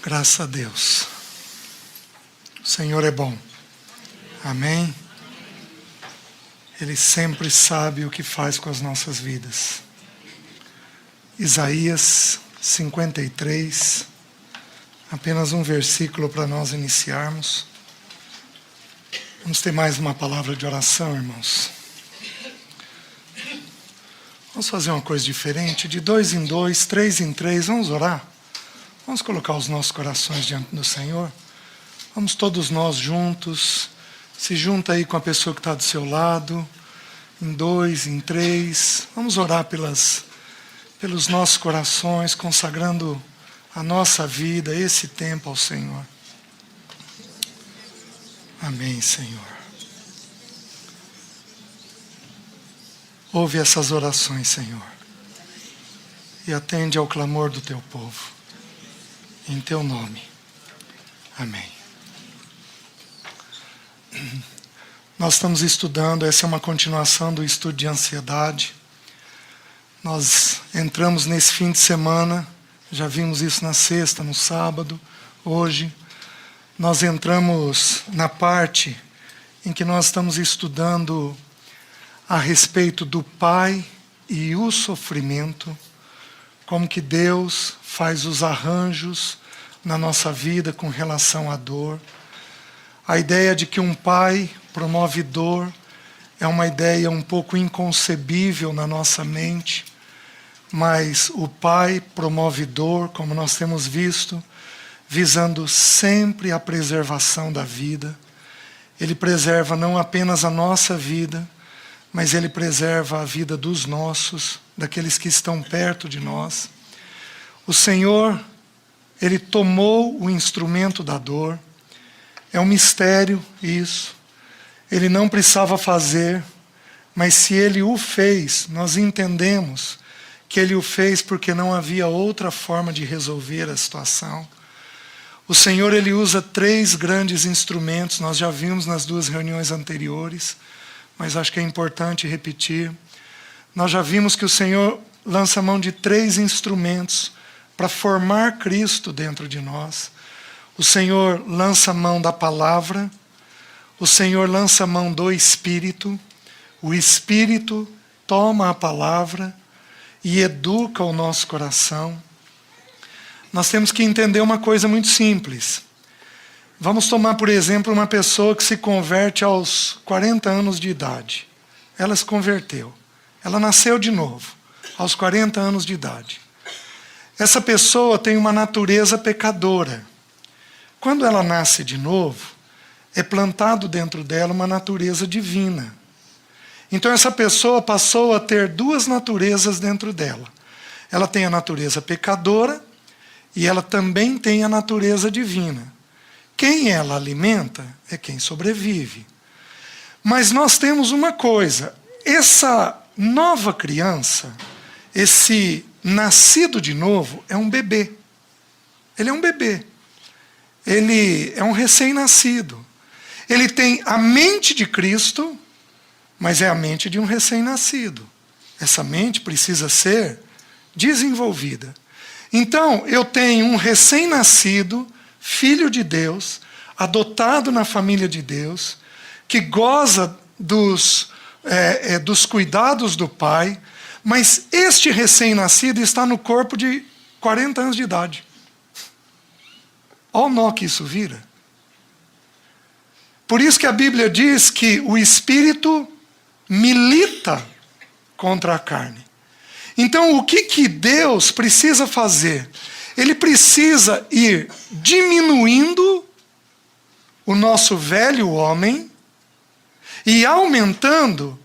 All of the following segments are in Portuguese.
Graças a Deus. O Senhor é bom. Amém? Ele sempre sabe o que faz com as nossas vidas. Isaías 53, apenas um versículo para nós iniciarmos. Vamos ter mais uma palavra de oração, irmãos. Vamos fazer uma coisa diferente, de 2 em 2, 3 em 3, vamos orar? Vamos colocar os nossos corações diante do Senhor? Vamos todos nós juntos, se junta aí com a pessoa que está do seu lado, em 2, em 3, vamos orar pelos nossos corações, consagrando a nossa vida, esse tempo ao Senhor. Amém, Senhor. Ouve essas orações, Senhor, e atende ao clamor do Teu povo. Em Teu nome. Amém. Nós estamos estudando, essa é uma continuação do estudo de ansiedade. Nós entramos nesse fim de semana, já vimos isso na sexta, no sábado, hoje. Nós entramos na parte em que nós estamos estudando a respeito do Pai e o sofrimento, como que Deus faz os arranjos na nossa vida com relação à dor. A ideia de que um pai promove dor é uma ideia um pouco inconcebível na nossa mente, mas o Pai promove dor, como nós temos visto, visando sempre a preservação da vida. Ele preserva não apenas a nossa vida, mas Ele preserva a vida dos nossos, daqueles que estão perto de nós. O Senhor, Ele tomou o instrumento da dor. É um mistério isso. Ele não precisava fazer, mas se Ele o fez, nós entendemos que Ele o fez porque não havia outra forma de resolver a situação. O Senhor, Ele usa 3 grandes instrumentos, nós já vimos nas 2 reuniões anteriores, mas acho que é importante repetir. Nós já vimos que o Senhor lança mão de 3 instrumentos para formar Cristo dentro de nós. O Senhor lança mão da palavra, o Senhor lança mão do Espírito, o Espírito toma a palavra e educa o nosso coração. Nós temos que entender uma coisa muito simples. Vamos tomar, por exemplo, uma pessoa que se converte aos 40 anos de idade. Ela se converteu. Ela nasceu de novo, aos 40 anos de idade. Essa pessoa tem uma natureza pecadora. Quando ela nasce de novo, é plantado dentro dela uma natureza divina. Então essa pessoa passou a ter 2 naturezas dentro dela. Ela tem a natureza pecadora e ela também tem a natureza divina. Quem ela alimenta é quem sobrevive. Mas nós temos uma coisa, essa nova criança, esse nascido de novo, é um bebê. Ele é um bebê. Ele é um recém-nascido. Ele tem a mente de Cristo, mas é a mente de um recém-nascido. Essa mente precisa ser desenvolvida. Então, eu tenho um recém-nascido, filho de Deus, adotado na família de Deus, que goza dos cuidados do Pai, mas este recém-nascido está no corpo de 40 anos de idade. Olha o nó que isso vira. Por isso que a Bíblia diz que o Espírito milita contra a carne. Então, o que Deus precisa fazer? Ele precisa ir diminuindo o nosso velho homem e aumentando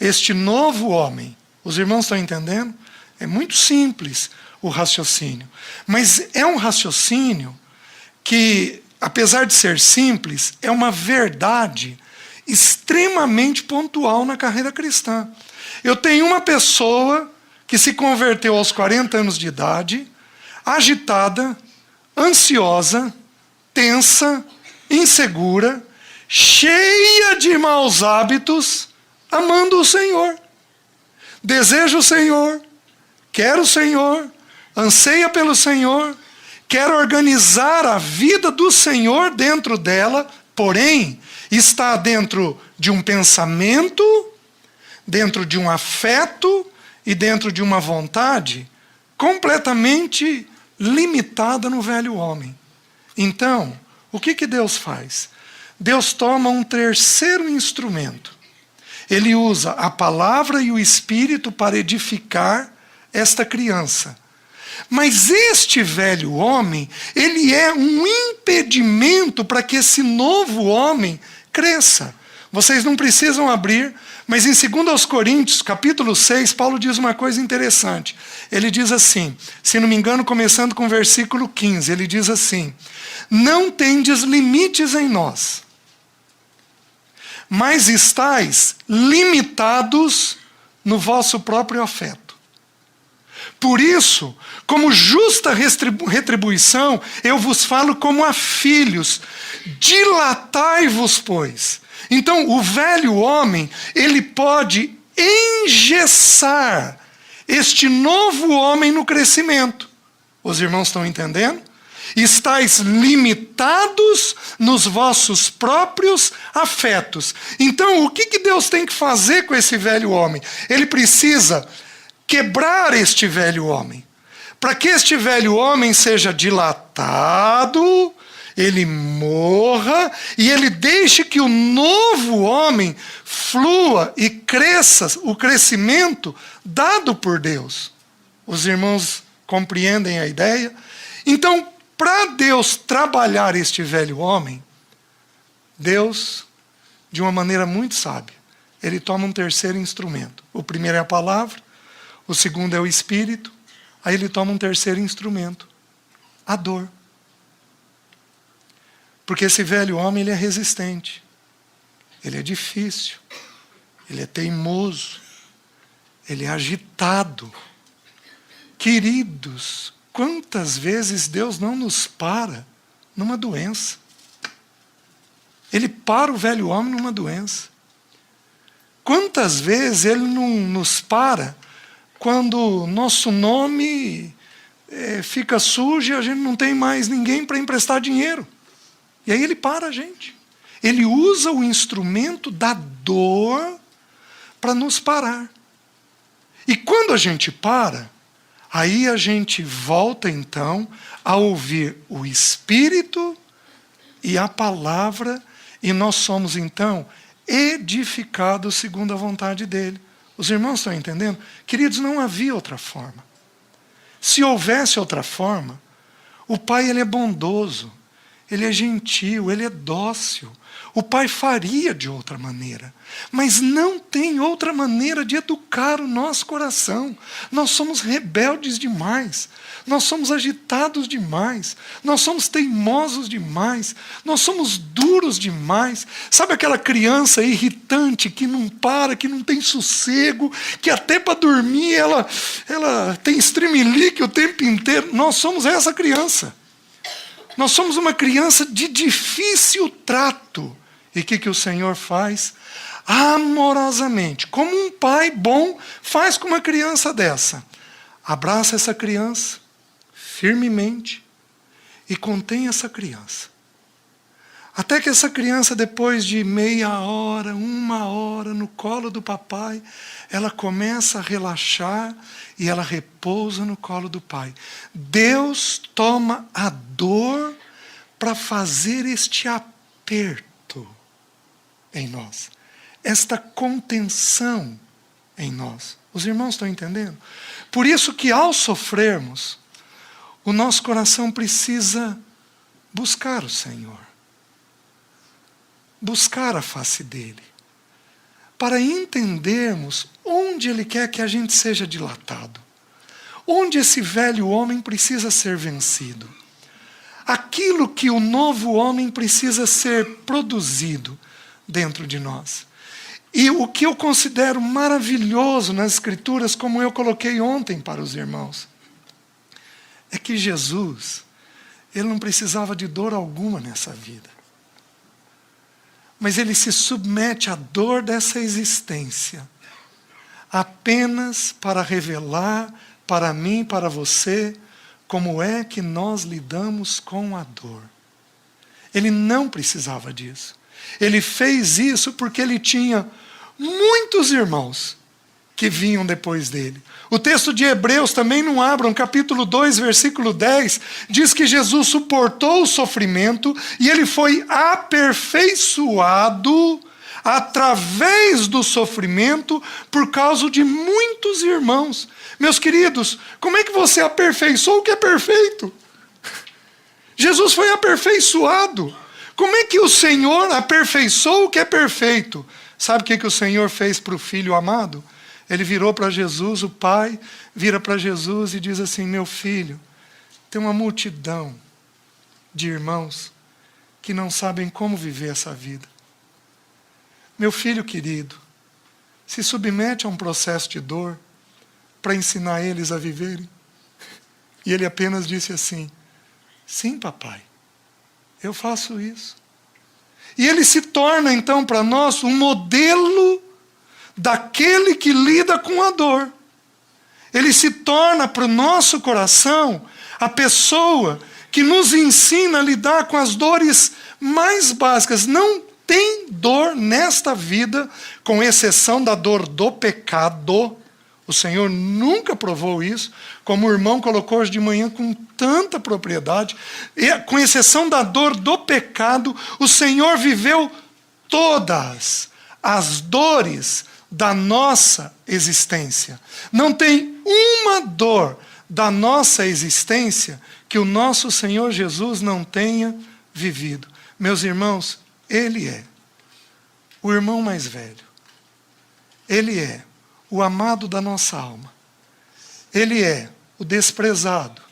este novo homem. Os irmãos estão entendendo? É muito simples o raciocínio. Mas é um raciocínio que, apesar de ser simples, é uma verdade extremamente pontual na carreira cristã. Eu tenho uma pessoa que se converteu aos 40 anos de idade, agitada, ansiosa, tensa, insegura, cheia de maus hábitos, amando o Senhor. Deseja o Senhor, quer o Senhor, anseia pelo Senhor, quer organizar a vida do Senhor dentro dela, porém, está dentro de um pensamento, dentro de um afeto e dentro de uma vontade completamente limitada no velho homem. Então, o que Deus faz? Deus toma um terceiro instrumento. Ele usa a palavra e o Espírito para edificar esta criança. Mas este velho homem, ele é um impedimento para que esse novo homem cresça. Vocês não precisam abrir, mas em 2 Coríntios, capítulo 6, Paulo diz uma coisa interessante. Ele diz assim, se não me engano, começando com o versículo 15, ele diz assim: não tendes limites em nós, mas estáis limitados no vosso próprio afeto. Por isso, como justa retribuição, eu vos falo como a filhos, dilatai-vos, pois. Então, o velho homem, ele pode engessar este novo homem no crescimento. Os irmãos estão entendendo? Estais limitados nos vossos próprios afetos. Então, o que Deus tem que fazer com esse velho homem? Ele precisa quebrar este velho homem. Para que este velho homem seja dilatado, ele morra e ele deixe que o novo homem flua e cresça, o crescimento dado por Deus. Os irmãos compreendem a ideia? Então, para Deus trabalhar este velho homem, Deus, de uma maneira muito sábia, ele toma um terceiro instrumento. O primeiro é a palavra, o segundo é o Espírito, aí ele toma um terceiro instrumento, a dor. Porque esse velho homem, ele é resistente, ele é difícil, ele é teimoso, ele é agitado. Queridos, quantas vezes Deus não nos para numa doença? Ele para o velho homem numa doença. Quantas vezes Ele não nos para quando nosso nome fica sujo e a gente não tem mais ninguém para emprestar dinheiro? E aí Ele para a gente. Ele usa o instrumento da dor para nos parar. E quando a gente para, aí a gente volta então a ouvir o Espírito e a palavra, e nós somos então edificados segundo a vontade dele. Os irmãos estão entendendo? Queridos, não havia outra forma. Se houvesse outra forma, o Pai, ele é bondoso, ele é gentil, ele é dócil. O Pai faria de outra maneira. Mas não tem outra maneira de educar o nosso coração. Nós somos rebeldes demais. Nós somos agitados demais. Nós somos teimosos demais. Nós somos duros demais. Sabe aquela criança irritante que não para, que não tem sossego, que até para dormir ela tem estremelique o tempo inteiro? Nós somos essa criança. Nós somos uma criança de difícil trato. E o que o Senhor faz? Amorosamente, como um pai bom faz com uma criança dessa. Abraça essa criança firmemente e contém essa criança. Até que essa criança, depois de meia hora, 1 hora no colo do papai, ela começa a relaxar e ela repousa no colo do pai. Deus toma a dor para fazer este aperto em nós, esta contenção em nós. Os irmãos estão entendendo? Por isso que ao sofrermos, o nosso coração precisa buscar o Senhor. Buscar a face dele. Para entendermos onde ele quer que a gente seja dilatado. Onde esse velho homem precisa ser vencido. Aquilo que o novo homem precisa ser produzido dentro de nós. E o que eu considero maravilhoso nas Escrituras, como eu coloquei ontem para os irmãos, é que Jesus, ele não precisava de dor alguma nessa vida. Mas ele se submete à dor dessa existência, apenas para revelar para mim e para você como é que nós lidamos com a dor. Ele não precisava disso. Ele fez isso porque ele tinha muitos irmãos que vinham depois dele. O texto de Hebreus, também não abram, capítulo 2, versículo 10, diz que Jesus suportou o sofrimento e ele foi aperfeiçoado através do sofrimento por causa de muitos irmãos. Meus queridos, como é que você aperfeiçoou o que é perfeito? Jesus foi aperfeiçoado. Como é que o Senhor aperfeiçoou o que é perfeito? Sabe o que o Senhor fez para o Filho amado? Ele virou para Jesus, o Pai vira para Jesus e diz assim: meu filho, tem uma multidão de irmãos que não sabem como viver essa vida. Meu filho querido, se submete a um processo de dor para ensinar eles a viverem. E ele apenas disse assim: sim, papai, eu faço isso. E ele se torna então para nós um modelo daquele que lida com a dor. Ele se torna para o nosso coração a pessoa que nos ensina a lidar com as dores mais básicas. Não tem dor nesta vida, com exceção da dor do pecado. O Senhor nunca provou isso, como o irmão colocou hoje de manhã com tanta propriedade. E, com exceção da dor do pecado, o Senhor viveu todas as dores da nossa existência. Não tem uma dor da nossa existência que o nosso Senhor Jesus não tenha vivido. Meus irmãos, Ele é o irmão mais velho. Ele é o amado da nossa alma. Ele é o desprezado,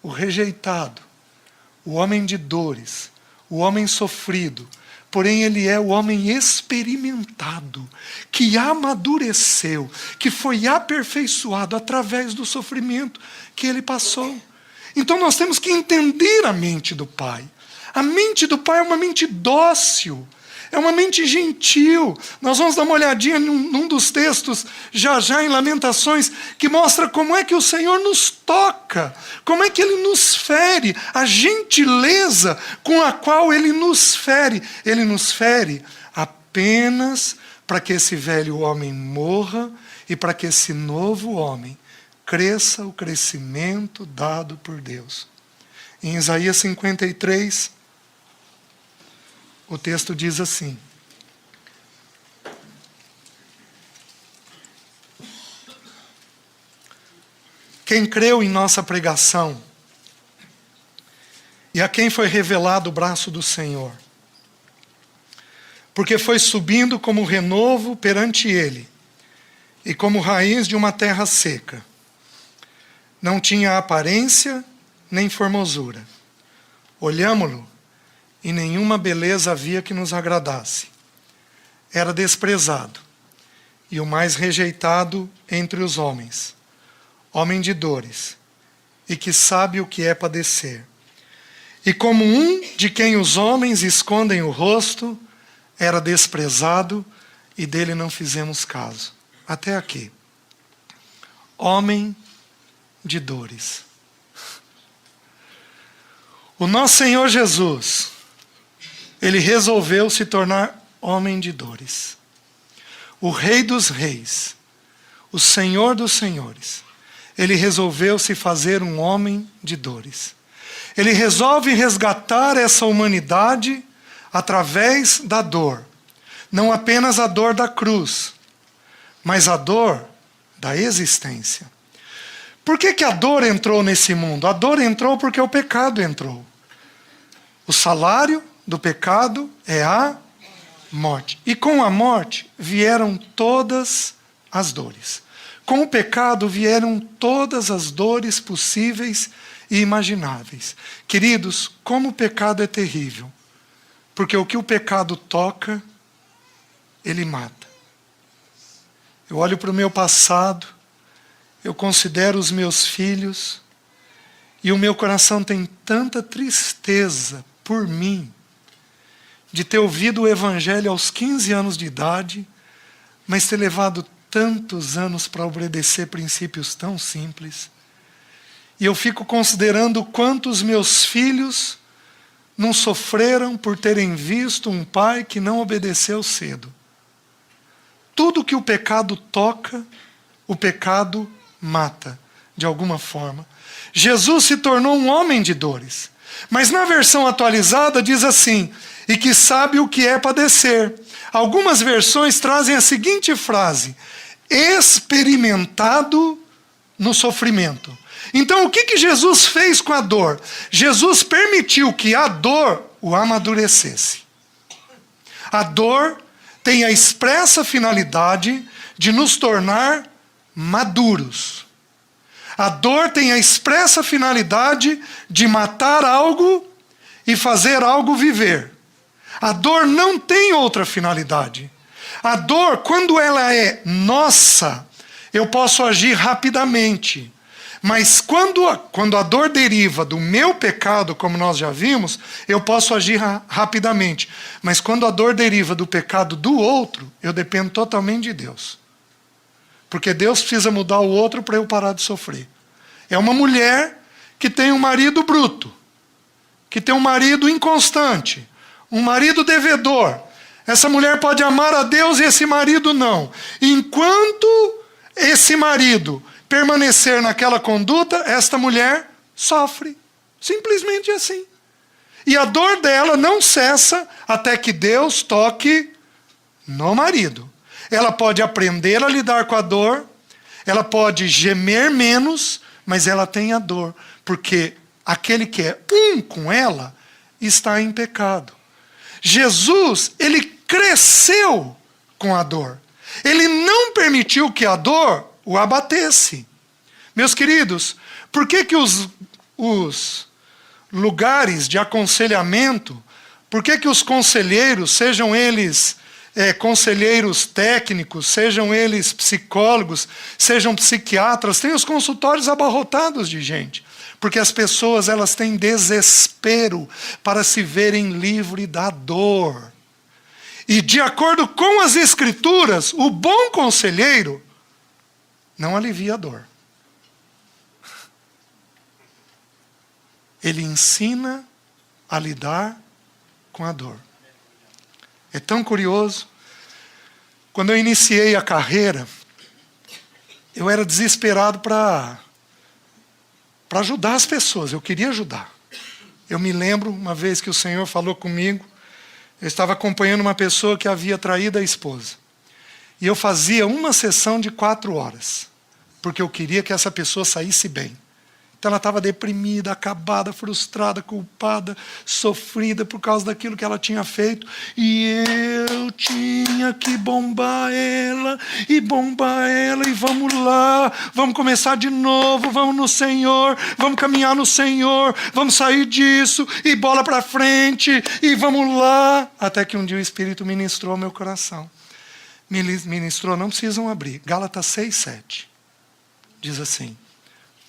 o rejeitado, o homem de dores, o homem sofrido. Porém, ele é o homem experimentado, que amadureceu, que foi aperfeiçoado através do sofrimento que ele passou. Então nós temos que entender a mente do Pai. A mente do Pai é uma mente dócil, é uma mente gentil. Nós vamos dar uma olhadinha num dos textos, já em Lamentações, que mostra como é que o Senhor nos toca, como é que Ele nos fere, a gentileza com a qual Ele nos fere. Ele nos fere apenas para que esse velho homem morra e para que esse novo homem cresça o crescimento dado por Deus. Em Isaías 53, o texto diz assim: quem creu em nossa pregação e a quem foi revelado o braço do Senhor, porque foi subindo como renovo perante ele e como raiz de uma terra seca. Não tinha aparência nem formosura. Olhámo-lo e nenhuma beleza havia que nos agradasse. Era desprezado e o mais rejeitado entre os homens, homem de dores, e que sabe o que é padecer. E como um de quem os homens escondem o rosto, era desprezado e dele não fizemos caso. Até aqui. Homem de dores. O nosso Senhor Jesus, Ele resolveu se tornar homem de dores. O Rei dos Reis, o Senhor dos Senhores, Ele resolveu se fazer um homem de dores. Ele resolve resgatar essa humanidade através da dor. Não apenas a dor da cruz, mas a dor da existência. Por que a dor entrou nesse mundo? A dor entrou porque o pecado entrou. O salário do pecado é a morte. E com a morte vieram todas as dores. Com o pecado vieram todas as dores possíveis e imagináveis. Queridos, como o pecado é terrível. Porque o que o pecado toca, ele mata. Eu olho para o meu passado, eu considero os meus filhos, e o meu coração tem tanta tristeza por mim, de ter ouvido o Evangelho aos 15 anos de idade, mas ter levado tantos anos para obedecer princípios tão simples. E eu fico considerando quantos meus filhos não sofreram por terem visto um pai que não obedeceu cedo. Tudo que o pecado toca, o pecado mata, de alguma forma. Jesus se tornou um homem de dores. Mas na versão atualizada diz assim, e que sabe o que é padecer. Algumas versões trazem a seguinte frase, experimentado no sofrimento. Então o que Jesus fez com a dor? Jesus permitiu que a dor o amadurecesse. A dor tem a expressa finalidade de nos tornar maduros. A dor tem a expressa finalidade de matar algo e fazer algo viver. A dor não tem outra finalidade. A dor, quando ela é nossa, eu posso agir rapidamente. Mas quando a dor deriva do meu pecado, como nós já vimos, eu posso agir rapidamente. Mas quando a dor deriva do pecado do outro, eu dependo totalmente de Deus. Porque Deus precisa mudar o outro para eu parar de sofrer. É uma mulher que tem um marido bruto, que tem um marido inconstante, um marido devedor. Essa mulher pode amar a Deus e esse marido não. Enquanto esse marido permanecer naquela conduta, esta mulher sofre. Simplesmente assim. E a dor dela não cessa até que Deus toque no marido. Ela pode aprender a lidar com a dor, ela pode gemer menos, mas ela tem a dor, porque aquele que é um com ela está em pecado. Jesus, ele cresceu com a dor. Ele não permitiu que a dor o abatesse. Meus queridos, por que os lugares de aconselhamento, por que os conselheiros, sejam eles conselheiros técnicos, sejam eles psicólogos, sejam psiquiatras, têm os consultórios abarrotados de gente? Porque as pessoas, elas têm desespero para se verem livres da dor. E de acordo com as Escrituras, o bom conselheiro não alivia a dor. Ele ensina a lidar com a dor. É tão curioso. Quando eu iniciei a carreira, eu era desesperado para ajudar as pessoas. Eu queria ajudar. Eu me lembro uma vez que o Senhor falou comigo. Eu estava acompanhando uma pessoa que havia traído a esposa. E eu fazia uma sessão de 4 horas. Porque eu queria que essa pessoa saísse bem. Então ela estava deprimida, acabada, frustrada, culpada, sofrida por causa daquilo que ela tinha feito. E eu tinha que bombar ela, e vamos lá, vamos começar de novo, vamos no Senhor, vamos caminhar no Senhor, vamos sair disso, e bola para frente, e vamos lá. Até que um dia o Espírito ministrou ao meu coração. Ministrou, não precisam abrir. Gálatas 6:7. Diz assim,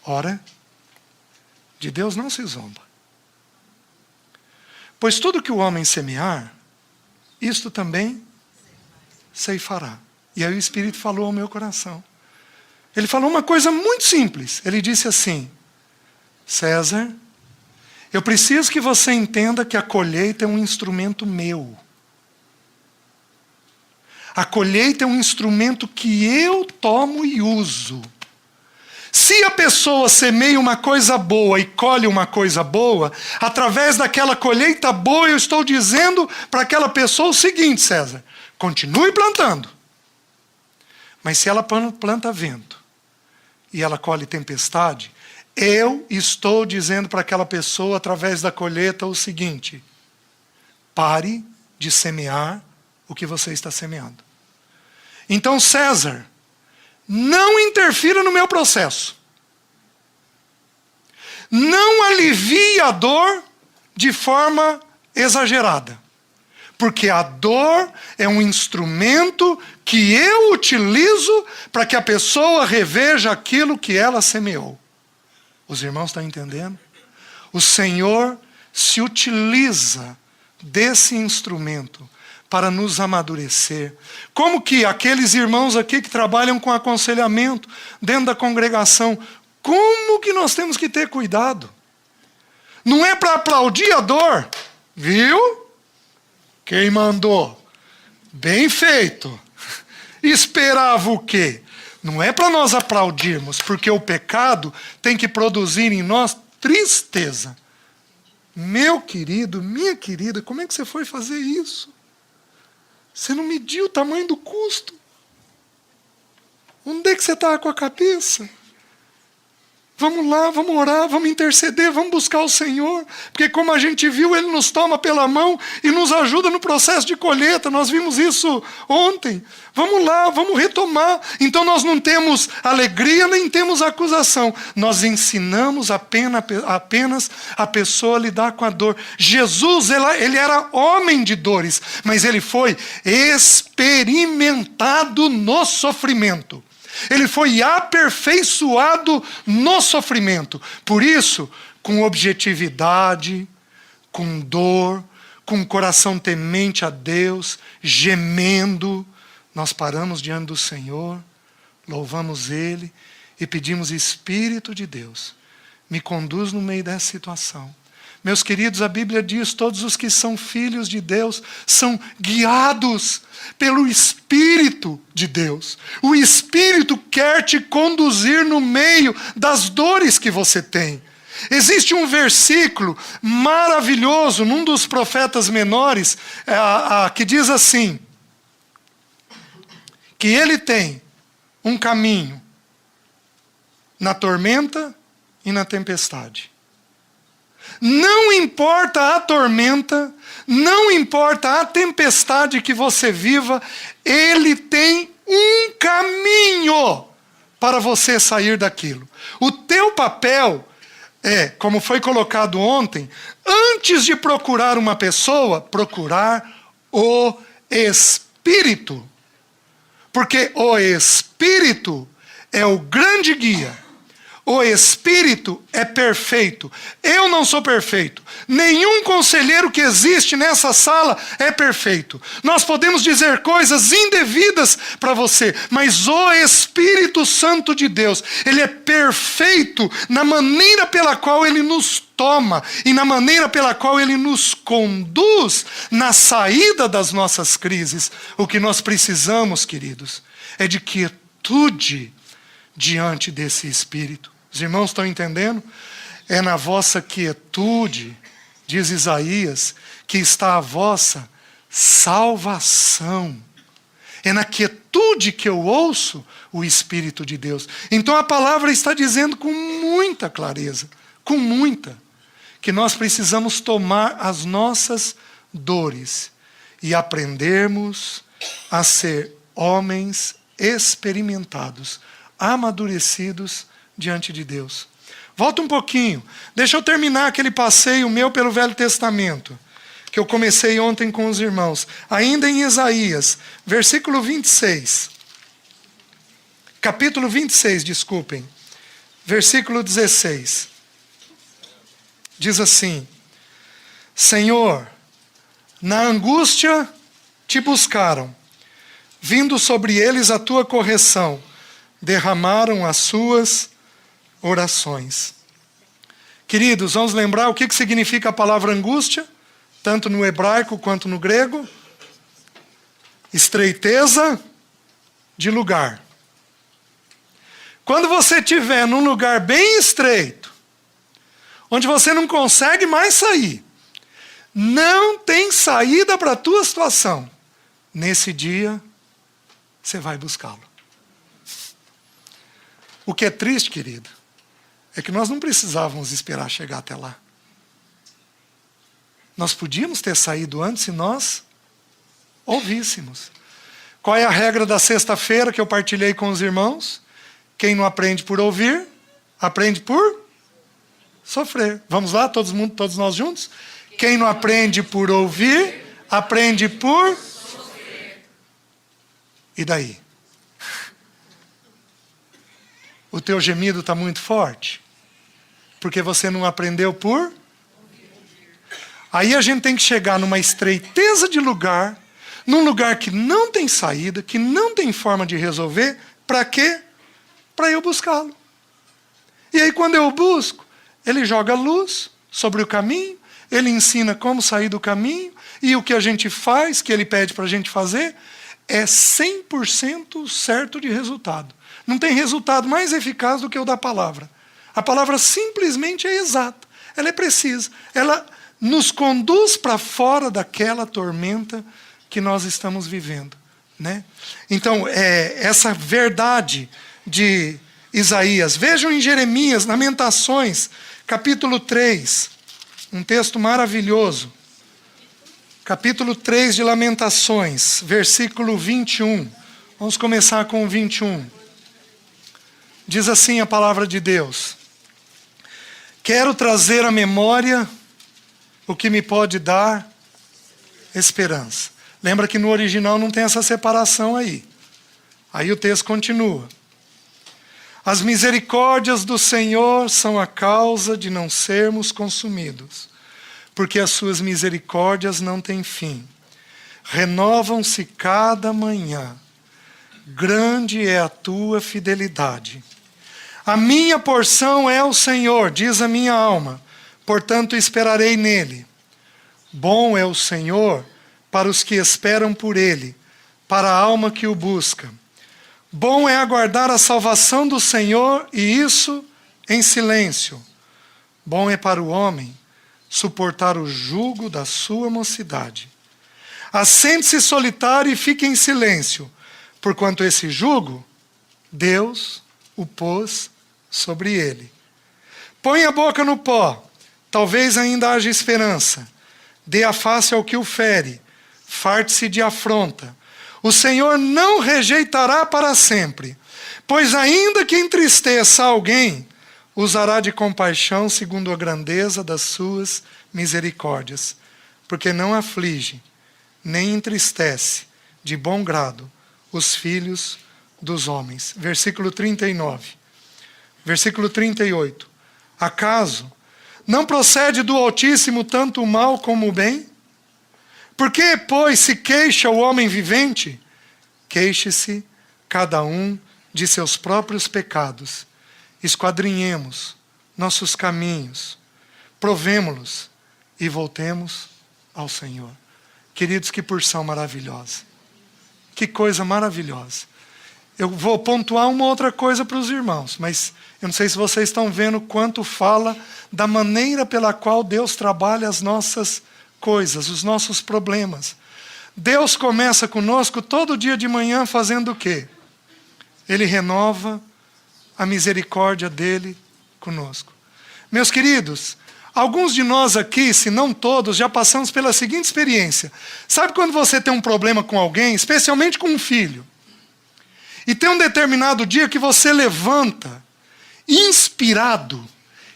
ora, de Deus não se zomba. Pois tudo que o homem semear, isto também ceifará. E aí o Espírito falou ao meu coração. Ele falou uma coisa muito simples. Ele disse assim, César, eu preciso que você entenda que a colheita é um instrumento meu. A colheita é um instrumento que eu tomo e uso. Se a pessoa semeia uma coisa boa e colhe uma coisa boa, através daquela colheita boa, eu estou dizendo para aquela pessoa o seguinte, César, continue plantando. Mas se ela planta vento e ela colhe tempestade, eu estou dizendo para aquela pessoa, através da colheita, o seguinte, pare de semear o que você está semeando. Então, César, não interfira no meu processo. Não alivie a dor de forma exagerada. Porque a dor é um instrumento que eu utilizo para que a pessoa reveja aquilo que ela semeou. Os irmãos estão entendendo? O Senhor se utiliza desse instrumento para nos amadurecer. Como que aqueles irmãos aqui que trabalham com aconselhamento dentro da congregação, como que nós temos que ter cuidado? Não é para aplaudir a dor, viu? Quem mandou? Bem feito. Esperava o quê? Não é para nós aplaudirmos, porque o pecado tem que produzir em nós tristeza. Meu querido, minha querida, como é que você foi fazer isso? Você não mediu o tamanho do custo. Onde é que você está com a cabeça? Vamos lá, vamos orar, vamos interceder, vamos buscar o Senhor. Porque como a gente viu, Ele nos toma pela mão e nos ajuda no processo de colheita. Nós vimos isso ontem. Vamos lá, vamos retomar. Então nós não temos alegria, nem temos acusação. Nós ensinamos apenas a pessoa a lidar com a dor. Jesus, ele era homem de dores, mas Ele foi experimentado no sofrimento. Ele foi aperfeiçoado no sofrimento. Por isso, com objetividade, com dor, com o coração temente a Deus, gemendo, nós paramos diante do Senhor, louvamos Ele e pedimos: Espírito de Deus, me conduz no meio dessa situação. Meus queridos, a Bíblia diz: todos os que são filhos de Deus são guiados pelo Espírito de Deus. O Espírito quer te conduzir no meio das dores que você tem. Existe um versículo maravilhoso num dos profetas menores, que diz assim, que ele tem um caminho na tormenta e na tempestade. Não importa a tormenta, não importa a tempestade que você viva, Ele tem um caminho para você sair daquilo. O teu papel é, como foi colocado ontem, antes de procurar uma pessoa, procurar o Espírito. Porque o Espírito é o grande guia. O Espírito é perfeito. Eu não sou perfeito. Nenhum conselheiro que existe nessa sala é perfeito. Nós podemos dizer coisas indevidas para você, mas o Espírito Santo de Deus, Ele é perfeito na maneira pela qual Ele nos toma e na maneira pela qual Ele nos conduz na saída das nossas crises. O que nós precisamos, queridos, é de quietude diante desse Espírito. Os irmãos estão entendendo? É na vossa quietude, diz Isaías, que está a vossa salvação. É na quietude que eu ouço o Espírito de Deus. Então a palavra está dizendo com muita clareza, que nós precisamos tomar as nossas dores e aprendermos a ser homens experimentados, amadurecidos diante de Deus. Volta um pouquinho. Deixa eu terminar aquele passeio meu pelo Velho Testamento, que eu comecei ontem com os irmãos. Ainda em Isaías, versículo 26. Capítulo 26, desculpem. Versículo 16. Diz assim: Senhor, na angústia te buscaram, vindo sobre eles a tua correção, derramaram as suas orações. Queridos, vamos lembrar o que significa a palavra angústia, tanto no hebraico quanto no grego? Estreiteza de lugar. Quando você estiver num lugar bem estreito, onde você não consegue mais sair, não tem saída para a tua situação, nesse dia, você vai buscá-lo. O que é triste, querido, é que nós não precisávamos esperar chegar até lá. Nós podíamos ter saído antes se nós ouvíssemos. Qual é a regra da sexta-feira que eu partilhei com os irmãos? Quem não aprende por ouvir, aprende por sofrer. Vamos lá, todos nós juntos? Quem não aprende por ouvir, aprende por sofrer. E daí? O teu gemido está muito forte? Porque você não aprendeu por? Aí a gente tem que chegar numa estreiteza de lugar, num lugar que não tem saída, que não tem forma de resolver. Para quê? Para eu buscá-lo. E aí quando eu busco, ele joga luz sobre o caminho, ele ensina como sair do caminho, e o que a gente faz, que ele pede para a gente fazer, é 100% certo de resultado. Não tem resultado mais eficaz do que o da palavra. A palavra simplesmente é exata, ela é precisa, ela nos conduz para fora daquela tormenta que nós estamos vivendo, né? Então, essa verdade de Isaías. Vejam em Jeremias, Lamentações, capítulo 3, um texto maravilhoso. Capítulo 3 de Lamentações, versículo 21. Vamos começar com o 21. Diz assim a palavra de Deus: quero trazer à memória o que me pode dar esperança. Lembra que no original não tem essa separação aí. Aí o texto continua. As misericórdias do Senhor são a causa de não sermos consumidos, porque as suas misericórdias não têm fim. Renovam-se cada manhã. Grande é a tua fidelidade. A minha porção é o Senhor, diz a minha alma, portanto esperarei nele. Bom é o Senhor para os que esperam por ele, para a alma que o busca. Bom é aguardar a salvação do Senhor, e isso em silêncio. Bom é para o homem suportar o jugo da sua mocidade. Assente-se solitário e fique em silêncio, porquanto esse jugo, Deus o pôs sobre ele. Põe a boca no pó, talvez ainda haja esperança. Dê a face ao que o fere, farte-se de afronta. O Senhor não rejeitará para sempre, pois ainda que entristeça alguém, usará de compaixão segundo a grandeza das suas misericórdias, porque não aflige, nem entristece de bom grado os filhos dos homens. Versículo 39. Versículo 38. Acaso não procede do Altíssimo tanto o mal como o bem? Por que, pois, se queixa o homem vivente? Queixe-se cada um de seus próprios pecados. Esquadrinhemos nossos caminhos, provemo-los e voltemos ao Senhor. Queridos, que porção maravilhosa. Que coisa maravilhosa. Eu vou pontuar uma outra coisa para os irmãos, mas eu não sei se vocês estão vendo quanto fala da maneira pela qual Deus trabalha as nossas coisas, os nossos problemas. Deus começa conosco todo dia de manhã fazendo o quê? Ele renova a misericórdia dele conosco. Meus queridos, alguns de nós aqui, se não todos, já passamos pela seguinte experiência. Sabe quando você tem um problema com alguém, especialmente com um filho, e tem um determinado dia que você levanta, inspirado,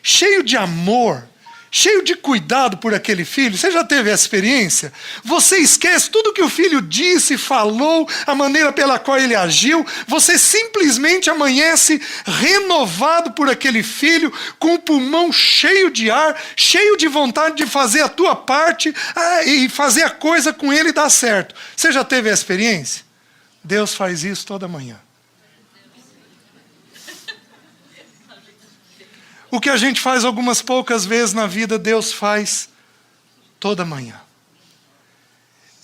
cheio de amor, cheio de cuidado por aquele filho? Você já teve essa experiência? Você esquece tudo que o filho disse, falou, a maneira pela qual ele agiu. Você simplesmente amanhece renovado por aquele filho, com o pulmão cheio de ar, cheio de vontade de fazer a tua parte e fazer a coisa com ele dar certo. Você já teve essa experiência? Deus faz isso toda manhã. O que a gente faz algumas poucas vezes na vida, Deus faz toda manhã.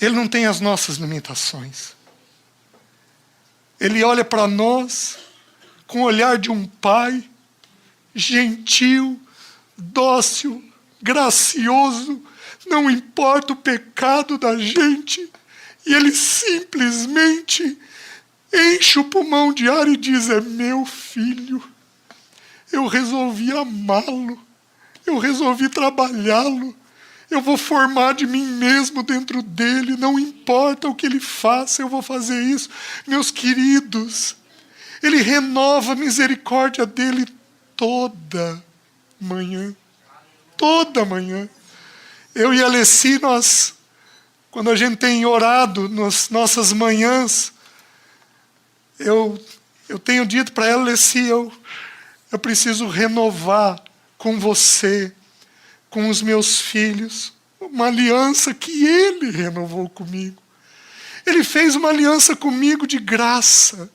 Ele não tem as nossas limitações. Ele olha para nós com o olhar de um pai, gentil, dócil, gracioso, não importa o pecado da gente, e ele simplesmente enche o pulmão de ar e diz: é meu filho. Eu resolvi amá-lo, eu resolvi trabalhá-lo, eu vou formar de mim mesmo dentro dele, não importa o que ele faça, eu vou fazer isso. Meus queridos, ele renova a misericórdia dele toda manhã. Toda manhã. Eu e a Alessi, nós, quando a gente tem orado nas nossas manhãs, eu tenho dito para ela: Alessi, eu preciso renovar com você, com os meus filhos, uma aliança que ele renovou comigo. Ele fez uma aliança comigo de graça,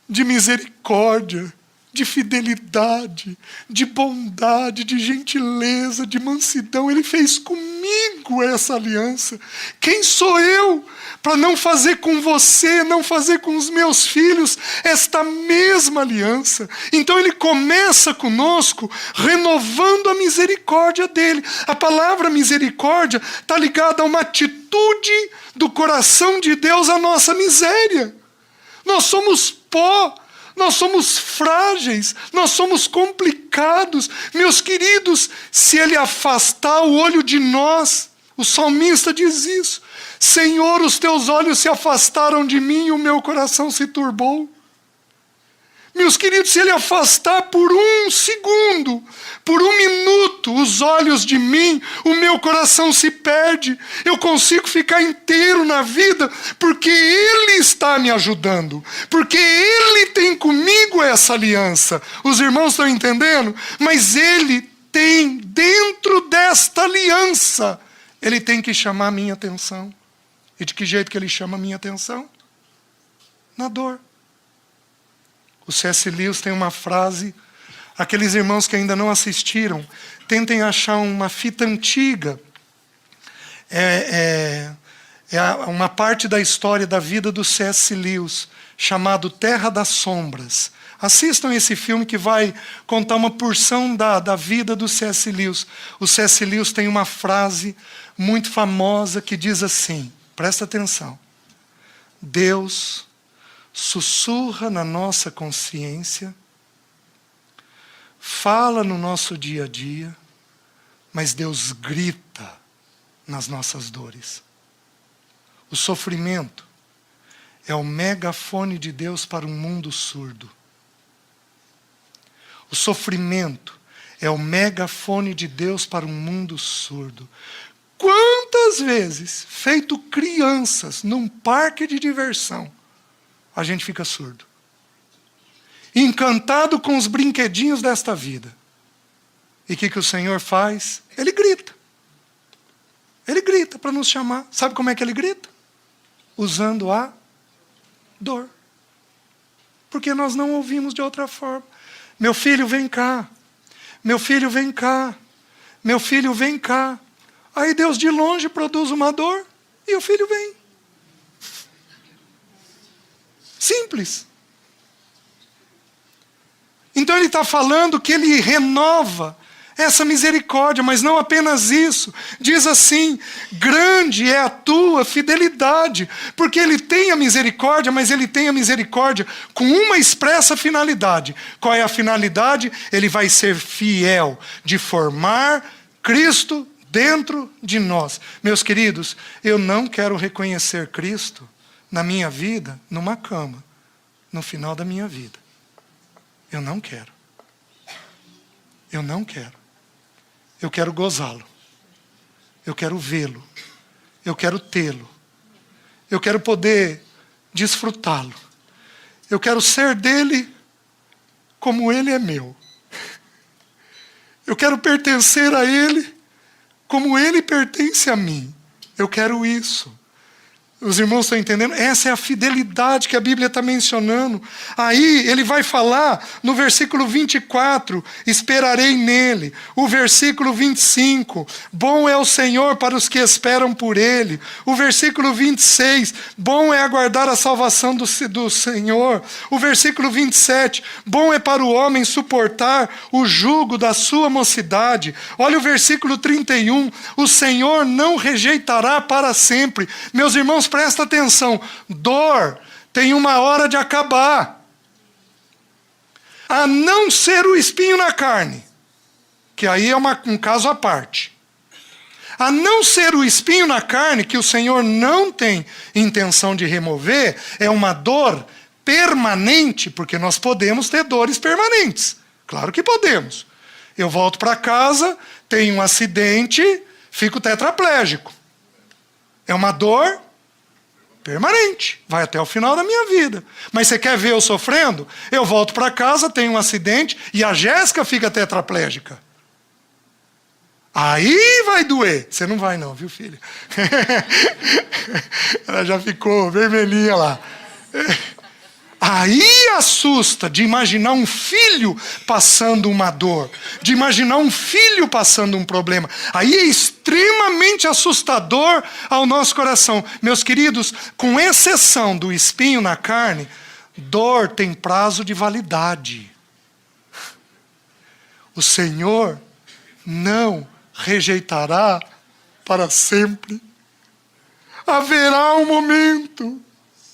de misericórdia, de fidelidade, de bondade, de gentileza, de mansidão. Ele fez comigo essa aliança. Quem sou eu para não fazer com você, não fazer com os meus filhos esta mesma aliança? Então ele começa conosco renovando a misericórdia dele. A palavra misericórdia está ligada a uma atitude do coração de Deus à nossa miséria. Nós somos pó. Nós somos frágeis, nós somos complicados. Meus queridos, se ele afastar o olho de nós, o salmista diz isso: Senhor, os teus olhos se afastaram de mim e o meu coração se turbou. Meus queridos, se ele afastar por um segundo, por um minuto, os olhos de mim, o meu coração se perde. Eu consigo ficar inteiro na vida porque ele está me ajudando, porque ele tem comigo essa aliança. Os irmãos estão entendendo? Mas ele tem, dentro desta aliança, ele tem que chamar a minha atenção. E de que jeito que ele chama a minha atenção? Na dor. O C.S. Lewis tem uma frase, aqueles irmãos que ainda não assistiram, tentem achar uma fita antiga. É uma parte da história da vida do C.S. Lewis, chamado Terra das Sombras. Assistam esse filme que vai contar uma porção da vida do C.S. Lewis. O C.S. Lewis tem uma frase muito famosa que diz assim, presta atenção: Deus sussurra na nossa consciência, fala no nosso dia a dia, mas Deus grita nas nossas dores. O sofrimento é o megafone de Deus para um mundo surdo. O sofrimento é o megafone de Deus para um mundo surdo. Quantas vezes, feito crianças num parque de diversão, a gente fica surdo, encantado com os brinquedinhos desta vida. E o que o Senhor faz? Ele grita. Ele grita para nos chamar. Sabe como é que ele grita? Usando a dor. Porque nós não ouvimos de outra forma. Meu filho, vem cá. Meu filho, vem cá. Meu filho, vem cá. Aí Deus de longe produz uma dor e o filho vem. Simples. Então ele está falando que ele renova essa misericórdia, mas não apenas isso. Diz assim: grande é a tua fidelidade, porque ele tem a misericórdia, mas ele tem a misericórdia com uma expressa finalidade. Qual é a finalidade? Ele vai ser fiel de formar Cristo dentro de nós. Meus queridos, eu não quero reconhecer Cristo na minha vida, numa cama, no final da minha vida. Eu não quero. Eu não quero. Eu quero gozá-lo. Eu quero vê-lo. Eu quero tê-lo. Eu quero poder desfrutá-lo. Eu quero ser dele como ele é meu. Eu quero pertencer a ele como ele pertence a mim. Eu quero isso. Os irmãos estão entendendo? Essa é a fidelidade que a Bíblia está mencionando. Aí ele vai falar no versículo 24, esperarei nele. O versículo 25, bom é o Senhor para os que esperam por ele. O versículo 26, bom é aguardar a salvação do Senhor. O versículo 27, bom é para o homem suportar o jugo da sua mocidade. Olha o versículo 31, o Senhor não rejeitará para sempre. Meus irmãos, presta atenção, dor tem uma hora de acabar. A não ser o espinho na carne, que aí é um caso à parte. A não ser o espinho na carne, que o Senhor não tem intenção de remover, é uma dor permanente, porque nós podemos ter dores permanentes. Claro que podemos. Eu volto para casa, tenho um acidente, fico tetraplégico. É uma dor permanente, vai até o final da minha vida. Mas você quer ver eu sofrendo? Eu volto para casa, tenho um acidente e a Jéssica fica tetraplégica. Aí vai doer. Você não vai não, viu, filha? Ela já ficou vermelhinha lá. Aí assusta de imaginar um filho passando uma dor, de imaginar um filho passando um problema. Aí é extremamente assustador ao nosso coração. Meus queridos, com exceção do espinho na carne, dor tem prazo de validade. O Senhor não rejeitará para sempre. Haverá um momento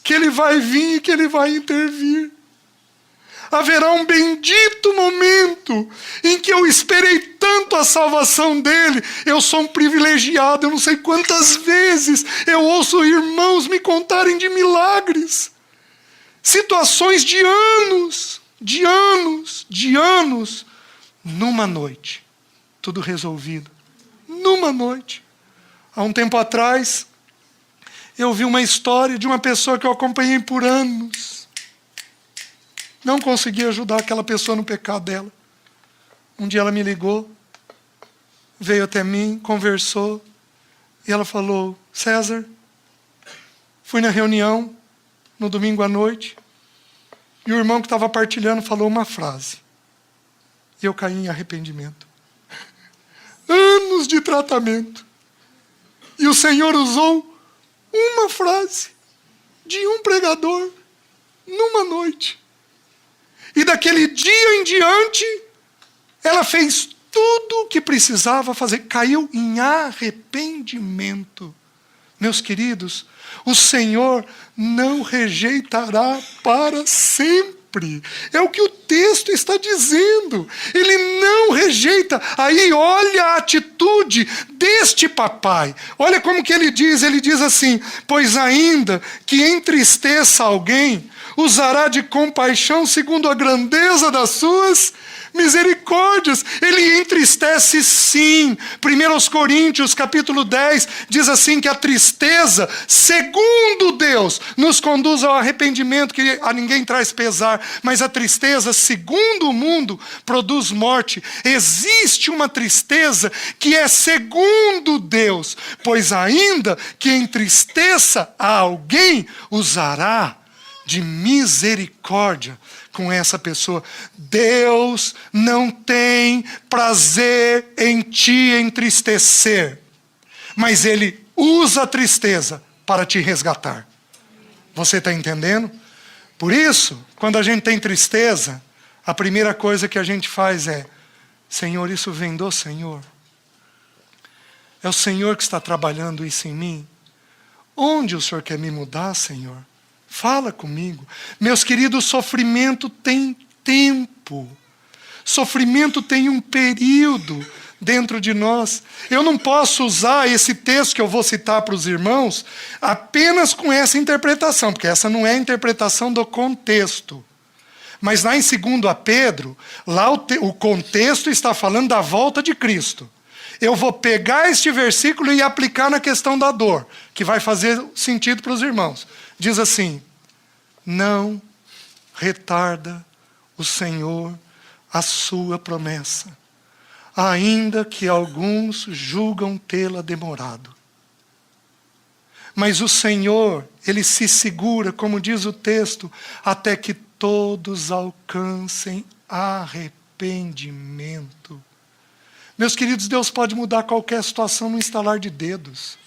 que Ele vai vir e que Ele vai intervir. Haverá um bendito momento em que eu esperei tanto a salvação dEle. Eu sou um privilegiado, eu não sei quantas vezes eu ouço irmãos me contarem de milagres. Situações de anos, numa noite. Tudo resolvido. Numa noite. Há um tempo atrás, eu vi uma história de uma pessoa que eu acompanhei por anos. Não consegui ajudar aquela pessoa no pecado dela. Um dia ela me ligou, veio até mim, conversou, e ela falou: César, fui na reunião, no domingo à noite, e o irmão que estava partilhando falou uma frase. E eu caí em arrependimento. Anos de tratamento. E o Senhor usou uma frase de um pregador numa noite. E daquele dia em diante, ela fez tudo o que precisava fazer. Caiu em arrependimento. Meus queridos, o Senhor não rejeitará para sempre. É o que o texto está dizendo. Ele não rejeita. Aí olha a atitude deste papai. Olha como que ele diz assim: pois ainda que entristeça alguém, usará de compaixão segundo a grandeza das suas misericórdias. Ele entristece sim. 1 Coríntios capítulo 10 diz assim que a tristeza, segundo Deus, nos conduz ao arrependimento, que a ninguém traz pesar, mas a tristeza, segundo o mundo, produz morte. Existe uma tristeza que é segundo Deus, pois ainda que entristeça a alguém, usará de misericórdia com essa pessoa. Deus não tem prazer em te entristecer, mas Ele usa a tristeza para te resgatar. Você está entendendo? Por isso, quando a gente tem tristeza, a primeira coisa que a gente faz é: Senhor, isso vem do Senhor. É o Senhor que está trabalhando isso em mim. Onde o Senhor quer me mudar, Senhor? Fala comigo. Meus queridos, sofrimento tem tempo. Sofrimento tem um período dentro de nós. Eu não posso usar esse texto que eu vou citar para os irmãos apenas com essa interpretação, porque essa não é a interpretação do contexto. Mas lá em 2 Pedro, lá o contexto está falando da volta de Cristo. Eu vou pegar este versículo e aplicar na questão da dor, que vai fazer sentido para os irmãos. Diz assim: não retarda o Senhor a sua promessa, ainda que alguns julgam tê-la demorado. Mas o Senhor, Ele se segura, como diz o texto, até que todos alcancem arrependimento. Meus queridos, Deus pode mudar qualquer situação no estalar de dedos.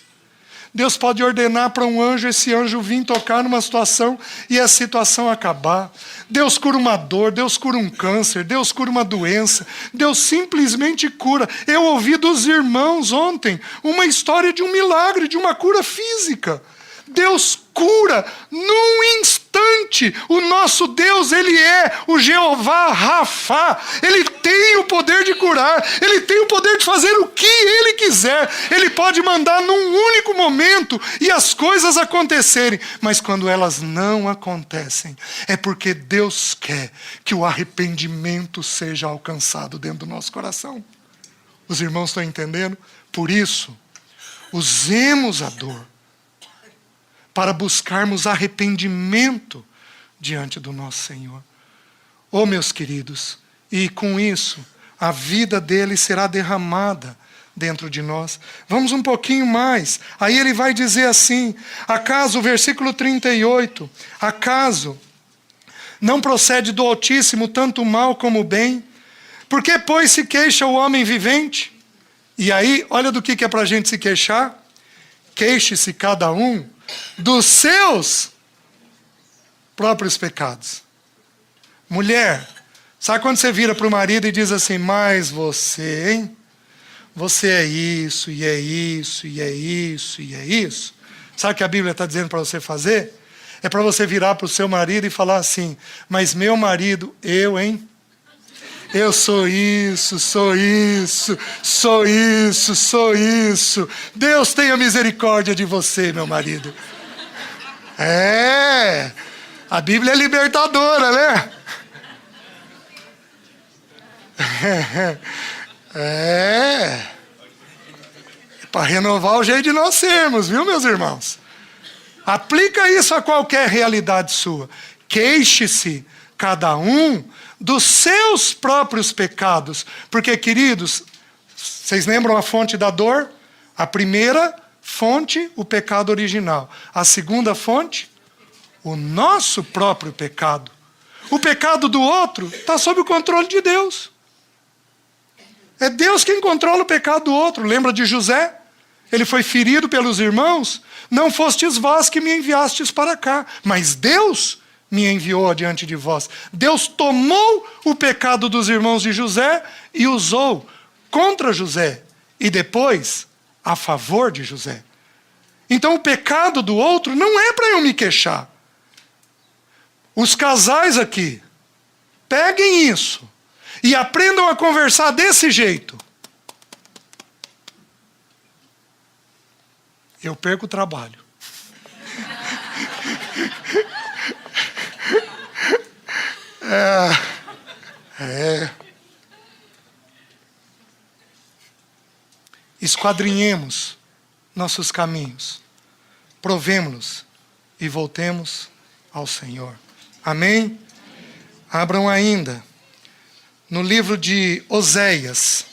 Deus pode ordenar para um anjo, esse anjo vir tocar numa situação e a situação acabar. Deus cura uma dor, Deus cura um câncer, Deus cura uma doença, Deus simplesmente cura. Eu ouvi dos irmãos ontem uma história de um milagre, de uma cura física. Deus cura num instante. O nosso Deus, Ele é o Jeová Rafá. Ele tem o poder de curar. Ele tem o poder de fazer o que Ele quiser. Ele pode mandar num único momento e as coisas acontecerem. Mas quando elas não acontecem, é porque Deus quer que o arrependimento seja alcançado dentro do nosso coração. Os irmãos estão entendendo? Por isso, usemos a dor para buscarmos arrependimento diante do nosso Senhor. Oh, meus queridos, e com isso, a vida dele será derramada dentro de nós. Vamos um pouquinho mais. Aí ele vai dizer assim, acaso, versículo 38, acaso Não procede do Altíssimo tanto o mal como o bem? Por que, pois, se queixa o homem vivente? E aí, olha do que é para a gente se queixar. Queixe-se cada um dos seus próprios pecados. Mulher, sabe quando você vira para o marido e diz assim, mas você, hein? Você é isso, e é isso, e é isso, e é isso. Sabe o que a Bíblia está dizendo para você fazer? É para você virar para o seu marido e falar assim, mas meu marido, eu, hein? Eu sou isso, sou isso, sou isso, sou isso. Deus tenha misericórdia de você, meu marido. A Bíblia é libertadora, né? Para renovar o jeito de nós sermos, viu, meus irmãos? Aplica isso a qualquer realidade sua. Queixe-se cada um dos seus próprios pecados. Porque, queridos, vocês lembram a fonte da dor? A primeira fonte, o pecado original. A segunda fonte, o nosso próprio pecado. O pecado do outro está sob o controle de Deus. É Deus quem controla o pecado do outro. Lembra de José? Ele foi ferido pelos irmãos. Não fostes vós que me enviastes para cá, mas Deus me enviou adiante de vós. Deus tomou o pecado dos irmãos de José e usou contra José e depois a favor de José. Então o pecado do outro não é para eu me queixar. Os casais aqui, peguem isso e aprendam a conversar desse jeito. Eu perco o trabalho. Esquadrinhemos nossos caminhos, provemo-los e voltemos ao Senhor. Amém? Abram ainda no livro de Oséias.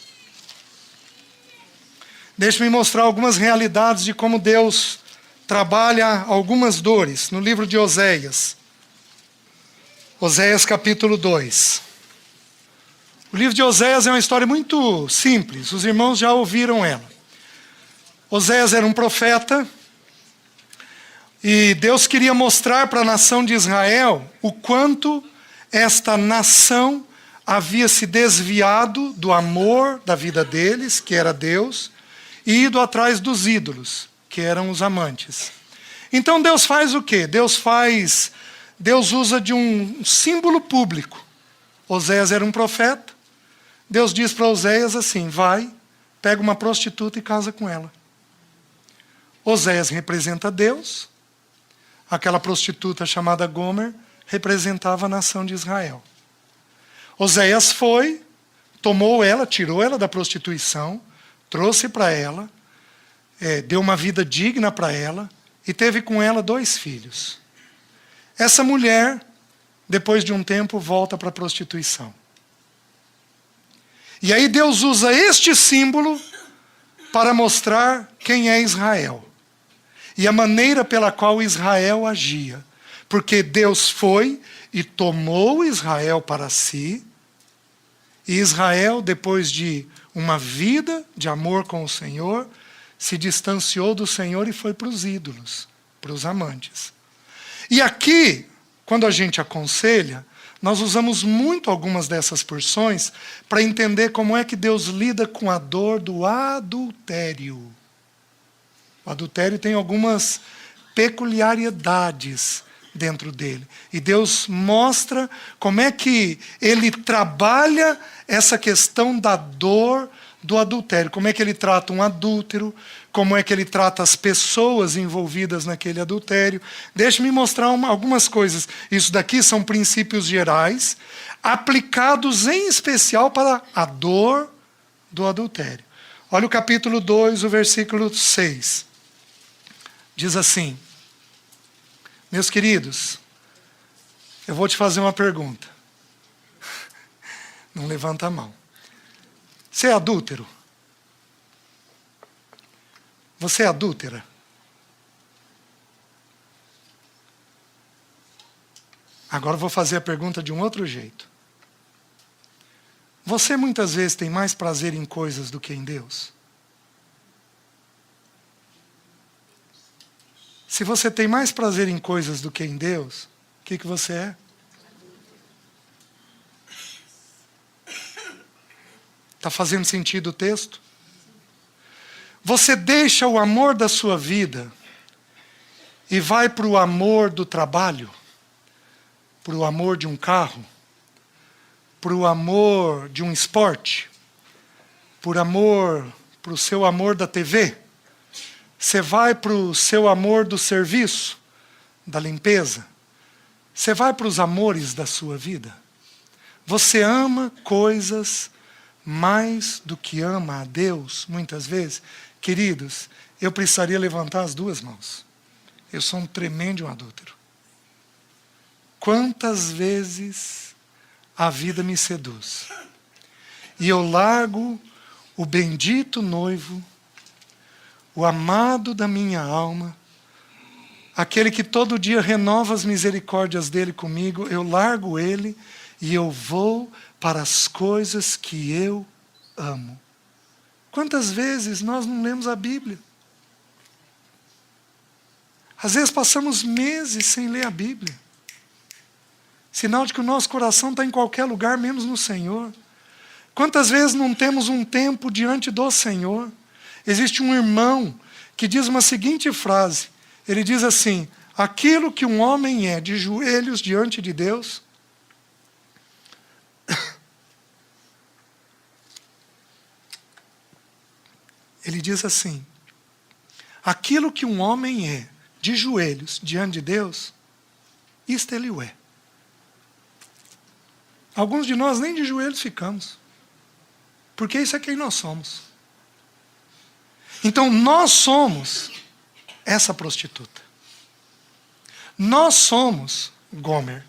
Deixe-me mostrar algumas realidades de como Deus trabalha algumas dores. No livro de Oséias. Oséias capítulo 2. O livro de Oséias é uma história muito simples. Os irmãos já ouviram ela. Oséias era um profeta. E Deus queria mostrar para a nação de Israel o quanto esta nação havia se desviado do amor da vida deles, que era Deus, e ido atrás dos ídolos, que eram os amantes. Então Deus faz o quê? Deus usa de um símbolo público. Oséias era um profeta. Deus diz para Oséias assim, vai, pega uma prostituta e casa com ela. Oséias representa Deus. Aquela prostituta chamada Gomer representava a nação de Israel. Oséias foi, tomou ela, tirou ela da prostituição, trouxe para ela, deu uma vida digna para ela e teve com ela 2 filhos. Essa mulher, depois de um tempo, volta para a prostituição. E aí Deus usa este símbolo para mostrar quem é Israel. E a maneira pela qual Israel agia. Porque Deus foi e tomou Israel para si. E Israel, depois de uma vida de amor com o Senhor, se distanciou do Senhor e foi para os ídolos, para os amantes. E aqui, quando a gente aconselha, nós usamos muito algumas dessas porções para entender como é que Deus lida com a dor do adultério. O adultério tem algumas peculiaridades dentro dele. E Deus mostra como é que ele trabalha essa questão da dor do adultério. Como é que ele trata um adúltero, como é que ele trata as pessoas envolvidas naquele adultério. Deixe-me mostrar algumas coisas. Isso daqui são princípios gerais, aplicados em especial para a dor do adultério. Olha o capítulo 2, o versículo 6. Diz assim, meus queridos, eu vou te fazer uma pergunta. Não levanta a mão. Você é adúltero? Você é adúltera? Agora eu vou fazer a pergunta de um outro jeito. Você muitas vezes tem mais prazer em coisas do que em Deus? Se você tem mais prazer em coisas do que em Deus, o que você é? Está fazendo sentido o texto? Você deixa o amor da sua vida e vai para o amor do trabalho, para o amor de um carro, para o amor de um esporte, para o seu amor da TV. Você vai para o seu amor do serviço, da limpeza. Você vai para os amores da sua vida. Você ama coisas mais do que ama a Deus, muitas vezes. Queridos, eu precisaria levantar as duas mãos. Eu sou um tremendo adúltero. Quantas vezes a vida me seduz e eu largo o bendito noivo, o amado da minha alma, aquele que todo dia renova as misericórdias dele comigo, eu largo ele e eu vou para as coisas que eu amo. Quantas vezes nós não lemos a Bíblia? Às vezes passamos meses sem ler a Bíblia. Sinal de que o nosso coração está em qualquer lugar, menos no Senhor. Quantas vezes não temos um tempo diante do Senhor? Existe um irmão que diz uma seguinte frase. Ele diz assim: aquilo que um homem é de joelhos diante de Deus, ele diz assim: aquilo que um homem é de joelhos diante de Deus, isto ele o é. Alguns de nós nem de joelhos ficamos, porque isso é quem nós somos. Então nós somos essa prostituta. Nós somos Gomer.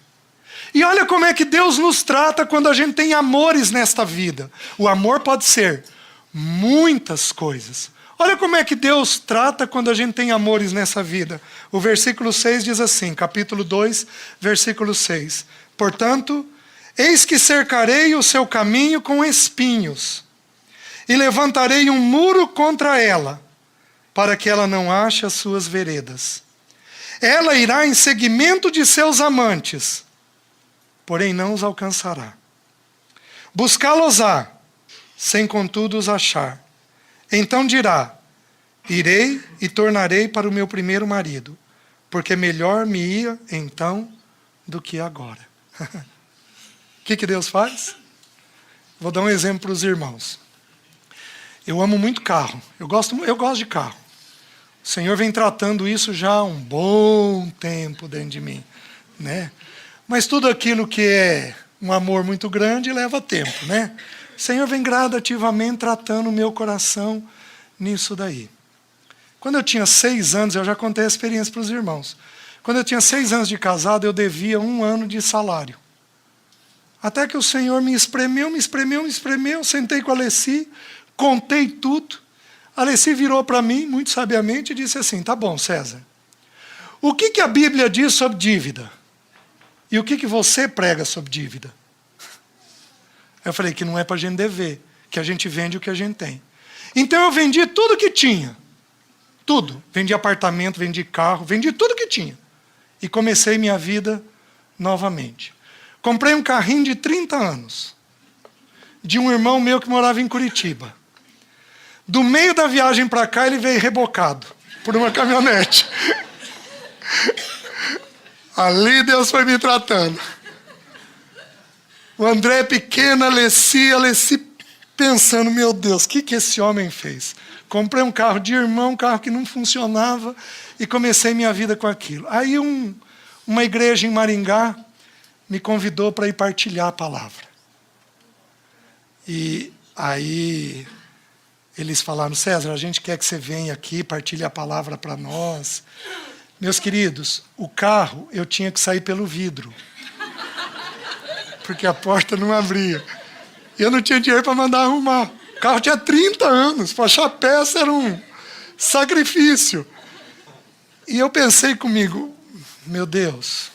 E olha como é que Deus nos trata quando a gente tem amores nesta vida. O amor pode ser muitas coisas. Olha como é que Deus trata quando a gente tem amores nessa vida. O versículo 6 diz assim, capítulo 2, versículo 6. Portanto, eis que cercarei o seu caminho com espinhos, e levantarei um muro contra ela, para que ela não ache as suas veredas. Ela irá em seguimento de seus amantes, porém não os alcançará. Buscá-los-á, sem contudo os achar. Então dirá: irei e tornarei para o meu primeiro marido, porque melhor me ia então do que agora. O que Deus faz? Vou dar um exemplo para os irmãos. Eu amo muito carro. Eu gosto de carro. O Senhor vem tratando isso já há um bom tempo dentro de mim, né? Mas tudo aquilo que é um amor muito grande leva tempo, né? O Senhor vem gradativamente tratando o meu coração nisso daí. Quando eu tinha 6 anos, eu já contei a experiência para os irmãos. Quando eu tinha 6 anos de casado, eu devia 1 ano de salário. Até que o Senhor me espremeu, sentei com a Alessi, contei tudo. A Alessi virou para mim, muito sabiamente, e disse assim: tá bom, César, o que a Bíblia diz sobre dívida? E o que você prega sobre dívida? Eu falei que não é para a gente dever, que a gente vende o que a gente tem. Então eu vendi tudo que tinha. Tudo. Vendi apartamento, vendi carro, vendi tudo que tinha. E comecei minha vida novamente. Comprei um carrinho de 30 anos, de um irmão meu que morava em Curitiba. Do meio da viagem para cá, ele veio rebocado por uma caminhonete. Ali Deus foi me tratando. O André pequeno, Alessi pensando: meu Deus, o que esse homem fez? Comprei um carro de irmão, um carro que não funcionava, e comecei minha vida com aquilo. Aí uma igreja em Maringá me convidou para ir partilhar a palavra. E aí eles falaram: César, a gente quer que você venha aqui, partilhe a palavra para nós. Meus queridos, o carro eu tinha que sair pelo vidro, porque a porta não abria. E eu não tinha dinheiro para mandar arrumar. O carro tinha 30 anos, para achar peça era um sacrifício. E eu pensei comigo: meu Deus,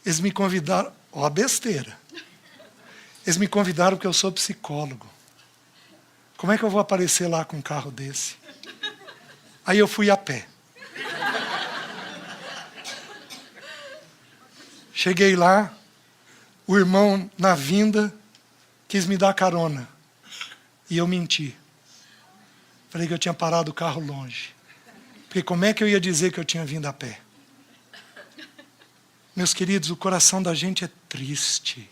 Eles me convidaram, ó, besteira. Eles me convidaram porque eu sou psicólogo. Como é que eu vou aparecer lá com um carro desse? Aí eu fui a pé. Cheguei lá, o irmão na vinda quis me dar carona. E eu menti. Falei que eu tinha parado o carro longe. Porque como é que eu ia dizer que eu tinha vindo a pé? Meus queridos, o coração da gente é triste.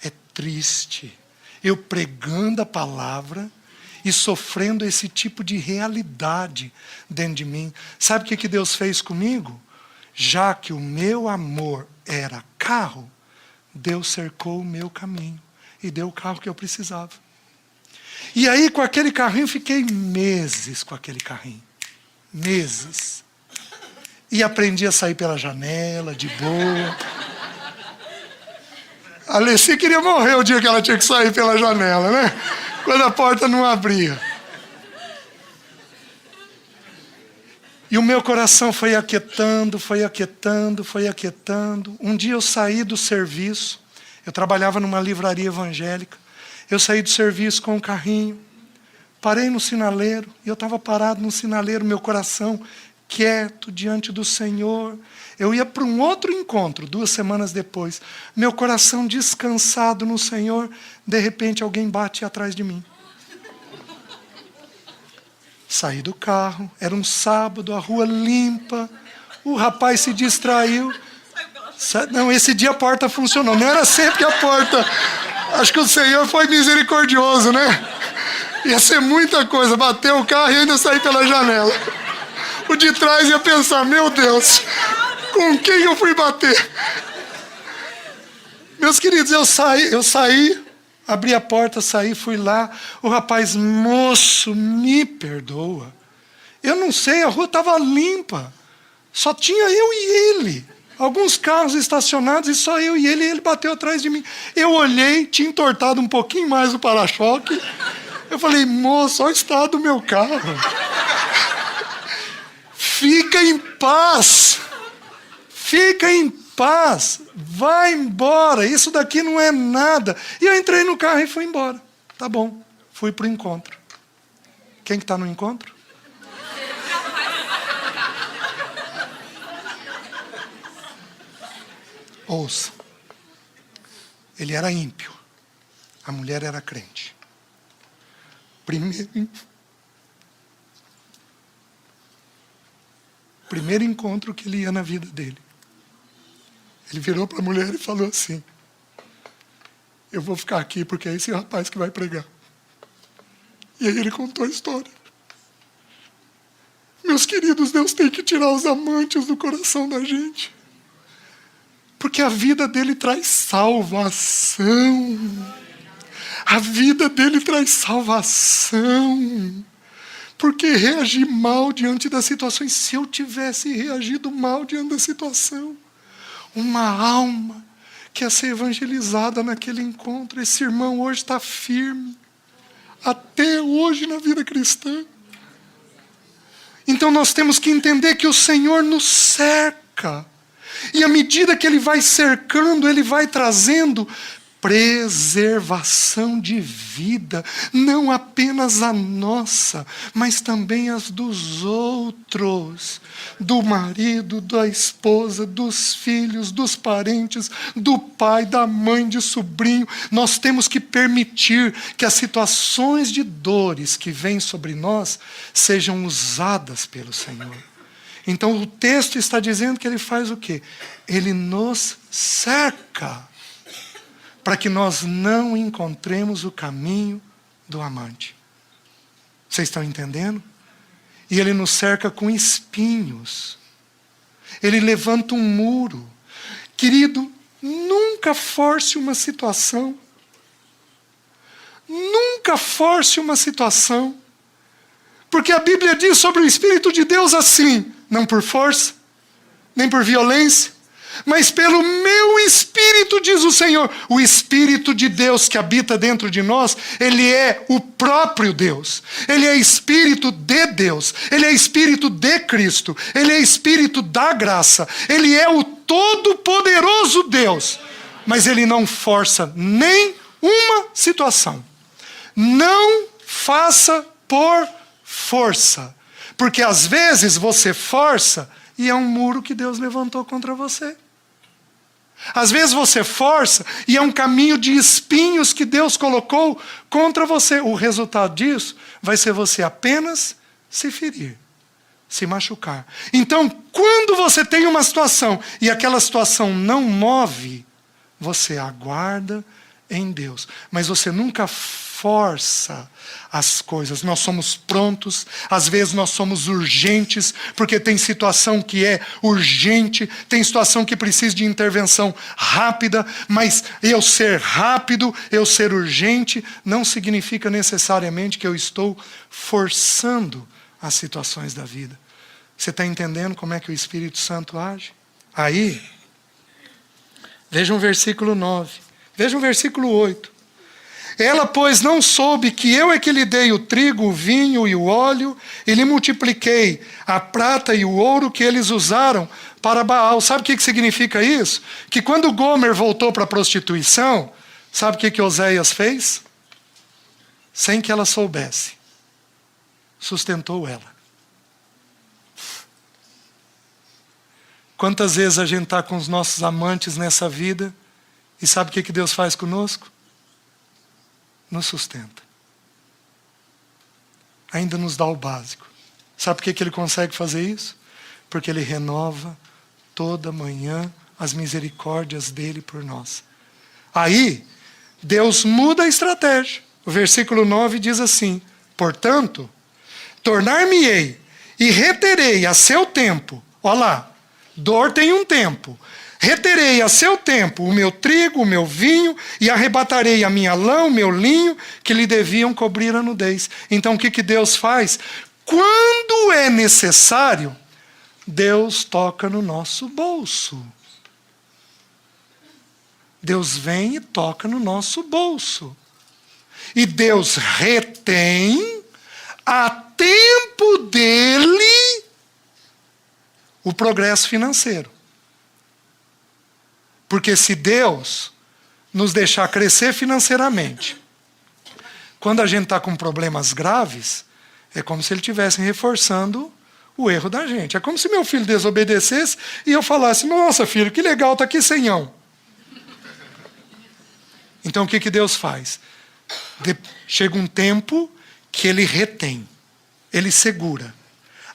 É triste. Eu pregando a palavra e sofrendo esse tipo de realidade dentro de mim. Sabe o que Deus fez comigo? Já que o meu amor era carro, Deus cercou o meu caminho e deu o carro que eu precisava. E aí, com aquele carrinho, fiquei meses com aquele carrinho. Meses. E aprendi a sair pela janela, de boa. A Alessi queria morrer o dia que ela tinha que sair pela janela, né? Quando a porta não abria. E o meu coração foi aquietando, foi aquietando, foi aquietando. Um dia eu saí do serviço, eu trabalhava numa livraria evangélica, eu saí do serviço com um carrinho, parei no sinaleiro, e eu estava parado no sinaleiro, meu coração quieto diante do Senhor. Eu ia para um outro encontro, 2 semanas depois, meu coração descansado no Senhor, de repente alguém bate atrás de mim. Saí do carro, era um sábado, a rua limpa, o rapaz se distraiu. Não, esse dia a porta funcionou, não era sempre a porta. Acho que o Senhor foi misericordioso, né? Ia ser muita coisa, bater o carro e ainda sair pela janela. O de trás ia pensar, meu Deus, com quem eu fui bater? Meus queridos, eu saí, abri a porta, saí, fui lá. O rapaz, moço, me perdoa. Eu não sei, a rua estava limpa. Só tinha eu e ele. Alguns carros estacionados e só eu e ele bateu atrás de mim. Eu olhei, tinha entortado um pouquinho mais o para-choque. Eu falei, moço, olha o estado do meu carro. Fica em paz. Fica em paz. Vai embora. Isso daqui não é nada. E eu entrei no carro e fui embora. Tá bom. Fui para o encontro. Quem que está no encontro? Ouça. Ele era ímpio. A mulher era crente. Primeiro encontro que ele ia na vida dele. Ele virou para a mulher e falou assim, eu vou ficar aqui porque é esse rapaz que vai pregar. E aí ele contou a história. Meus queridos, Deus tem que tirar os amantes do coração da gente. Porque a vida dele traz salvação. A vida dele traz salvação. Porque reagir mal diante das situações, se eu tivesse reagido mal diante da situação, uma alma que ia ser evangelizada naquele encontro, esse irmão hoje está firme, até hoje na vida cristã. Então nós temos que entender que o Senhor nos cerca, e à medida que Ele vai cercando, Ele vai trazendo preservação de vida, não apenas a nossa, mas também as dos outros, do marido, da esposa, dos filhos, dos parentes, do pai, da mãe, de sobrinho. Nós temos que permitir que as situações de dores que vêm sobre nós sejam usadas pelo Senhor. Então o texto está dizendo que Ele faz o quê? Ele nos cerca, para que nós não encontremos o caminho do amante. Vocês estão entendendo? E Ele nos cerca com espinhos. Ele levanta um muro. Querido, nunca force uma situação. Nunca force uma situação. Porque a Bíblia diz sobre o Espírito de Deus assim, não por força, nem por violência, mas pelo meu Espírito, diz o Senhor. O Espírito de Deus que habita dentro de nós, ele é o próprio Deus. Ele é Espírito de Deus. Ele é Espírito de Cristo. Ele é Espírito da graça. Ele é o todo-poderoso Deus. Mas ele não força nem uma situação. Não faça por força. Porque às vezes você força e é um muro que Deus levantou contra você. Às vezes você força e é um caminho de espinhos que Deus colocou contra você. O resultado disso vai ser você apenas se ferir, se machucar. Então, quando você tem uma situação e aquela situação não move, você aguarda em Deus. Mas você nunca força as coisas. Nós somos prontos, às vezes nós somos urgentes, porque tem situação que é urgente, tem situação que precisa de intervenção rápida, mas eu ser rápido, eu ser urgente, não significa necessariamente que eu estou forçando as situações da vida. Você está entendendo como é que o Espírito Santo age? Aí, veja o versículo 9, veja o versículo 8. Ela, pois, não soube que eu é que lhe dei o trigo, o vinho e o óleo, e lhe multipliquei a prata e o ouro que eles usaram para Baal. Sabe o que significa isso? Que quando Gomer voltou para a prostituição, sabe o que Oséias fez? Sem que ela soubesse, sustentou ela. Quantas vezes a gente está com os nossos amantes nessa vida, e sabe o que Deus faz conosco? Nos sustenta. Ainda nos dá o básico. Sabe por que ele consegue fazer isso? Porque ele renova toda manhã as misericórdias dele por nós. Aí, Deus muda a estratégia. O versículo 9 diz assim: portanto, tornar-me-ei e reterei a seu tempo. Olha lá, dor tem um tempo. Reterei a seu tempo o meu trigo, o meu vinho, e arrebatarei a minha lã, o meu linho, que lhe deviam cobrir a nudez. Então o que Deus faz? Quando é necessário, Deus toca no nosso bolso. Deus vem e toca no nosso bolso. E Deus retém, a tempo dele, o progresso financeiro. Porque se Deus nos deixar crescer financeiramente, quando a gente está com problemas graves, é como se ele estivesse reforçando o erro da gente. É como se meu filho desobedecesse e eu falasse: nossa, filho, que legal, está aqui senhão. Então o que Deus faz? Chega um tempo que ele retém, ele segura,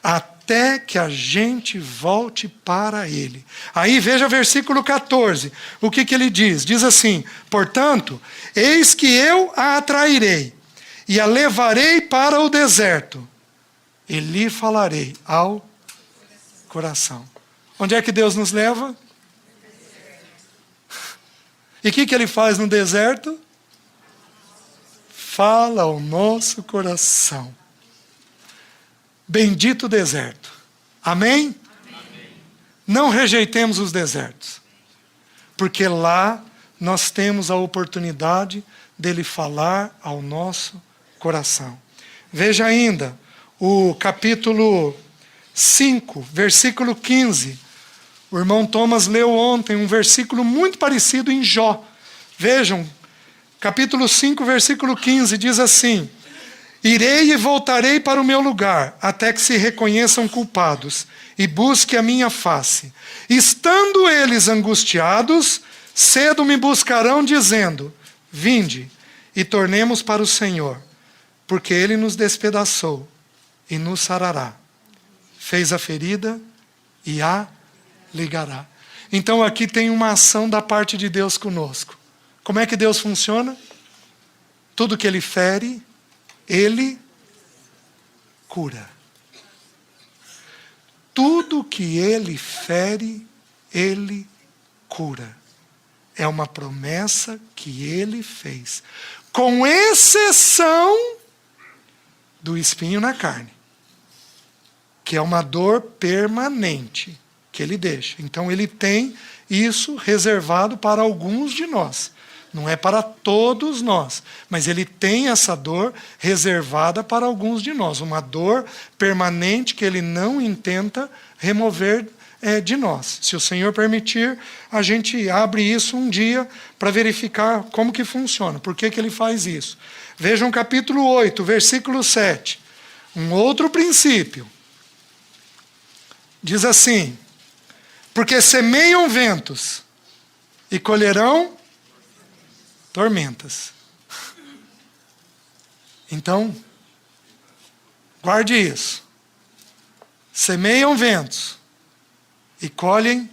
até que a gente volte para ele. Aí veja o versículo 14. O que ele diz? Diz assim: portanto, eis que eu a atrairei, e a levarei para o deserto, e lhe falarei ao coração. Onde é que Deus nos leva? E o que ele faz no deserto? Fala ao nosso coração. Bendito deserto. Amém? Amém? Não rejeitemos os desertos, porque lá nós temos a oportunidade dele falar ao nosso coração. Veja ainda o capítulo 5, versículo 15. O irmão Thomas leu ontem um versículo muito parecido em Jó. Vejam, capítulo 5, versículo 15, diz assim: irei e voltarei para o meu lugar, até que se reconheçam culpados, e busque a minha face. Estando eles angustiados, cedo me buscarão, dizendo: vinde, e tornemos para o Senhor, porque ele nos despedaçou, e nos sarará. Fez a ferida, e a ligará. Então aqui tem uma ação da parte de Deus conosco. Como é que Deus funciona? Tudo que ele fere, ele cura. Tudo que ele fere, ele cura. É uma promessa que ele fez. Com exceção do espinho na carne, que é uma dor permanente, que ele deixa. Então ele tem isso reservado para alguns de nós. Não é para todos nós, mas ele tem essa dor reservada para alguns de nós. Uma dor permanente que ele não intenta remover de nós. Se o Senhor permitir, a gente abre isso um dia para verificar como que funciona. Por que ele faz isso? Vejam capítulo 8, versículo 7. Um outro princípio. Diz assim: porque semeiam ventos e colherão tormentas. Então, guarde isso. Semeiam ventos e colhem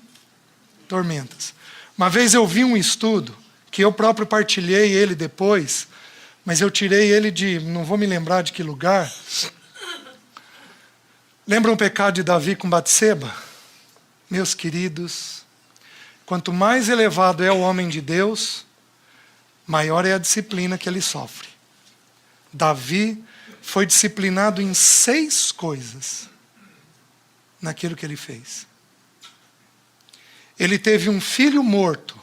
tormentas. Uma vez eu vi um estudo, que eu próprio partilhei ele depois, mas eu tirei ele de, não vou me lembrar de que lugar. Lembram o pecado de Davi com Batseba? Meus queridos, quanto mais elevado é o homem de Deus, maior é a disciplina que ele sofre. Davi foi disciplinado em 6 coisas naquilo que ele fez. Ele teve um filho morto,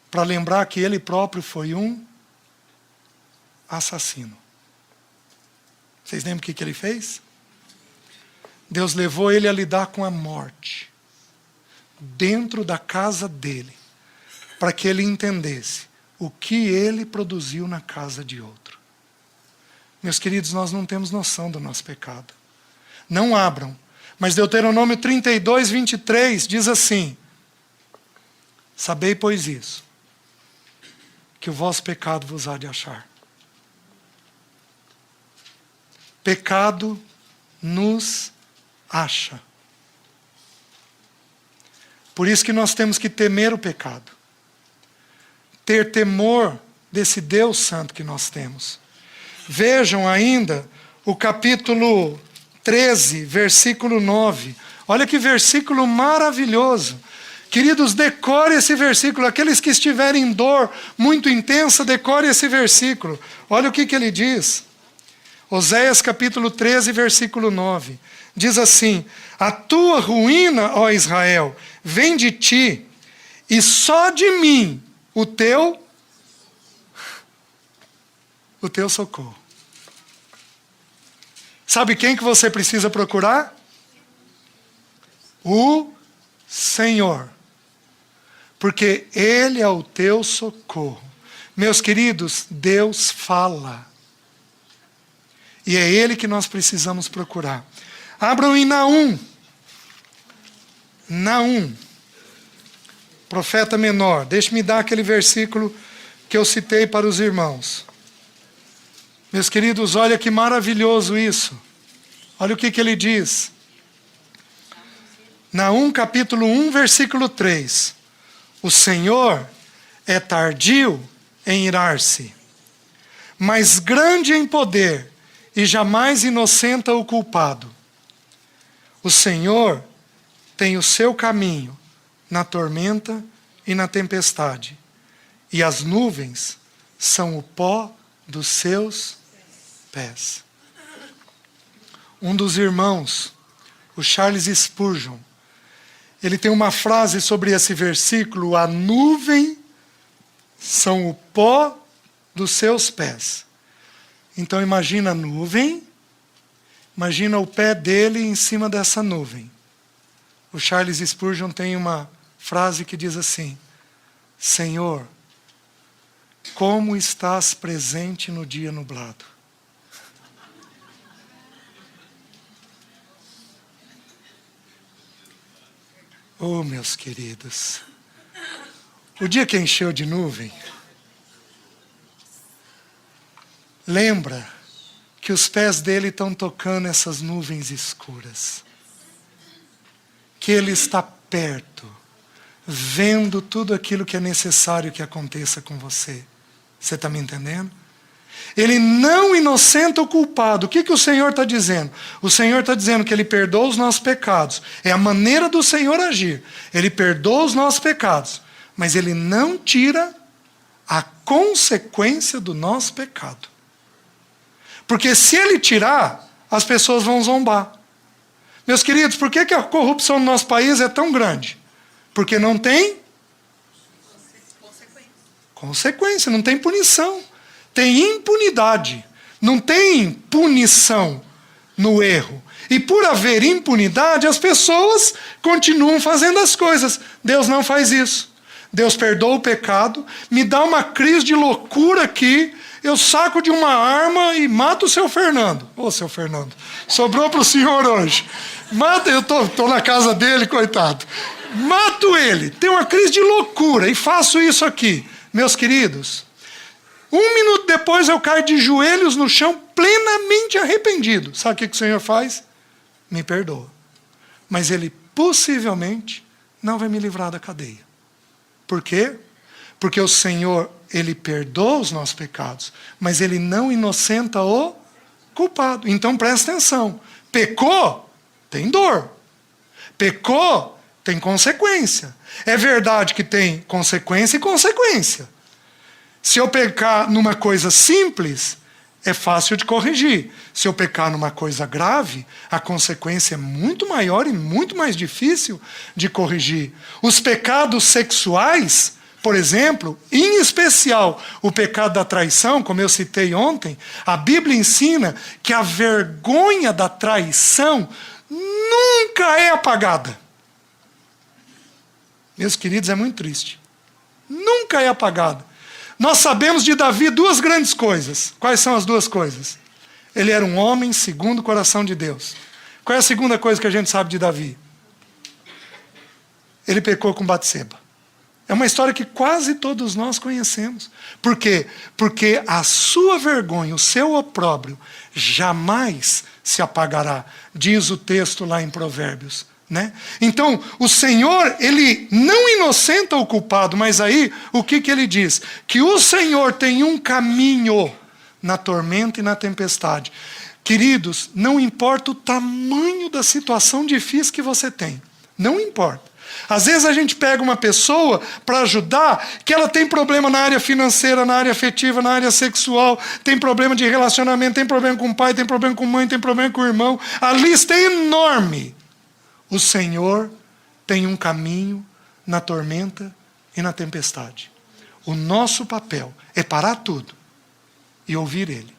para lembrar que ele próprio foi um assassino. Vocês lembram o que ele fez? Deus levou ele a lidar com a morte, dentro da casa dele, para que ele entendesse o que ele produziu na casa de outro. Meus queridos, nós não temos noção do nosso pecado. Não abram. Mas Deuteronômio 32, 23 diz assim: sabei, pois isso, que o vosso pecado vos há de achar. Pecado nos acha. Por isso que nós temos que temer o pecado. Ter temor desse Deus santo que nós temos. Vejam ainda o capítulo 13, versículo 9. Olha que versículo maravilhoso. Queridos, decore esse versículo. Aqueles que estiverem em dor muito intensa, decore esse versículo. Olha o que ele diz. Oséias capítulo 13, versículo 9. Diz assim: a tua ruína, ó Israel, vem de ti, e só de mim o teu socorro. Sabe quem que você precisa procurar? O Senhor. Porque Ele é o teu socorro. Meus queridos, Deus fala. E é Ele que nós precisamos procurar. Abram em Naum. Naum. Profeta menor. Deixe-me dar aquele versículo que eu citei para os irmãos. Meus queridos, olha que maravilhoso isso. Olha o que ele diz. Naum capítulo 1, versículo 3. O Senhor é tardio em irar-se, mas grande em poder, e jamais inocenta o culpado. O Senhor tem o seu caminho na tormenta e na tempestade, e as nuvens são o pó dos seus pés. Um dos irmãos, o Charles Spurgeon, ele tem uma frase sobre esse versículo: a nuvem são o pó dos seus pés. Então imagina a nuvem, imagina o pé dele em cima dessa nuvem. O Charles Spurgeon tem uma frase que diz assim: Senhor, como estás presente no dia nublado. Oh, meus queridos, o dia que encheu de nuvem, lembra que os pés dele estão tocando essas nuvens escuras. Que ele está perto, vendo tudo aquilo que é necessário que aconteça com você. Você está me entendendo? Ele não inocenta o culpado. O que o Senhor está dizendo? O Senhor está dizendo que Ele perdoa os nossos pecados. É a maneira do Senhor agir. Ele perdoa os nossos pecados, mas Ele não tira a consequência do nosso pecado. Porque se Ele tirar, as pessoas vão zombar. Meus queridos, por que a corrupção no nosso país é tão grande? Porque não tem consequência, não tem punição. Tem impunidade, não tem punição no erro. E por haver impunidade, as pessoas continuam fazendo as coisas. Deus não faz isso. Deus perdoa o pecado, me dá uma crise de loucura aqui, eu saco de uma arma e mato o seu Fernando. Ô, seu Fernando, sobrou para o senhor hoje. Mata, eu estou na casa dele, coitado. Mato ele, tenho uma crise de loucura e faço isso aqui. Meus queridos, 1 minuto depois eu caio de joelhos no chão, plenamente arrependido. Sabe o que o Senhor faz? Me perdoa. Mas Ele possivelmente não vai me livrar da cadeia. Por quê? Porque o Senhor, Ele perdoa os nossos pecados, mas Ele não inocenta o culpado. Então presta atenção. Pecou, tem dor. Pecou, tem consequência. É verdade que tem consequência e consequência. Se eu pecar numa coisa simples, é fácil de corrigir. Se eu pecar numa coisa grave, a consequência é muito maior e muito mais difícil de corrigir. Os pecados sexuais, por exemplo, em especial o pecado da traição, como eu citei ontem, a Bíblia ensina que a vergonha da traição nunca é apagada. Meus queridos, é muito triste. Nunca é apagada. Nós sabemos de Davi 2 grandes coisas. Quais são as 2 coisas? Ele era um homem segundo o coração de Deus. Qual é a segunda coisa que a gente sabe de Davi? Ele pecou com Batseba. É uma história que quase todos nós conhecemos. Por quê? Porque a sua vergonha, o seu opróbrio, jamais se apagará, diz o texto lá em Provérbios. Né? Então, o Senhor, Ele não inocenta o culpado, mas aí, o que Ele diz? Que o Senhor tem um caminho na tormenta e na tempestade. Queridos, não importa o tamanho da situação difícil que você tem, não importa. Às vezes a gente pega uma pessoa para ajudar, que ela tem problema na área financeira, na área afetiva, na área sexual, tem problema de relacionamento, tem problema com o pai, tem problema com a mãe, tem problema com o irmão, a lista é enorme. O Senhor tem um caminho na tormenta e na tempestade. O nosso papel é parar tudo e ouvir Ele.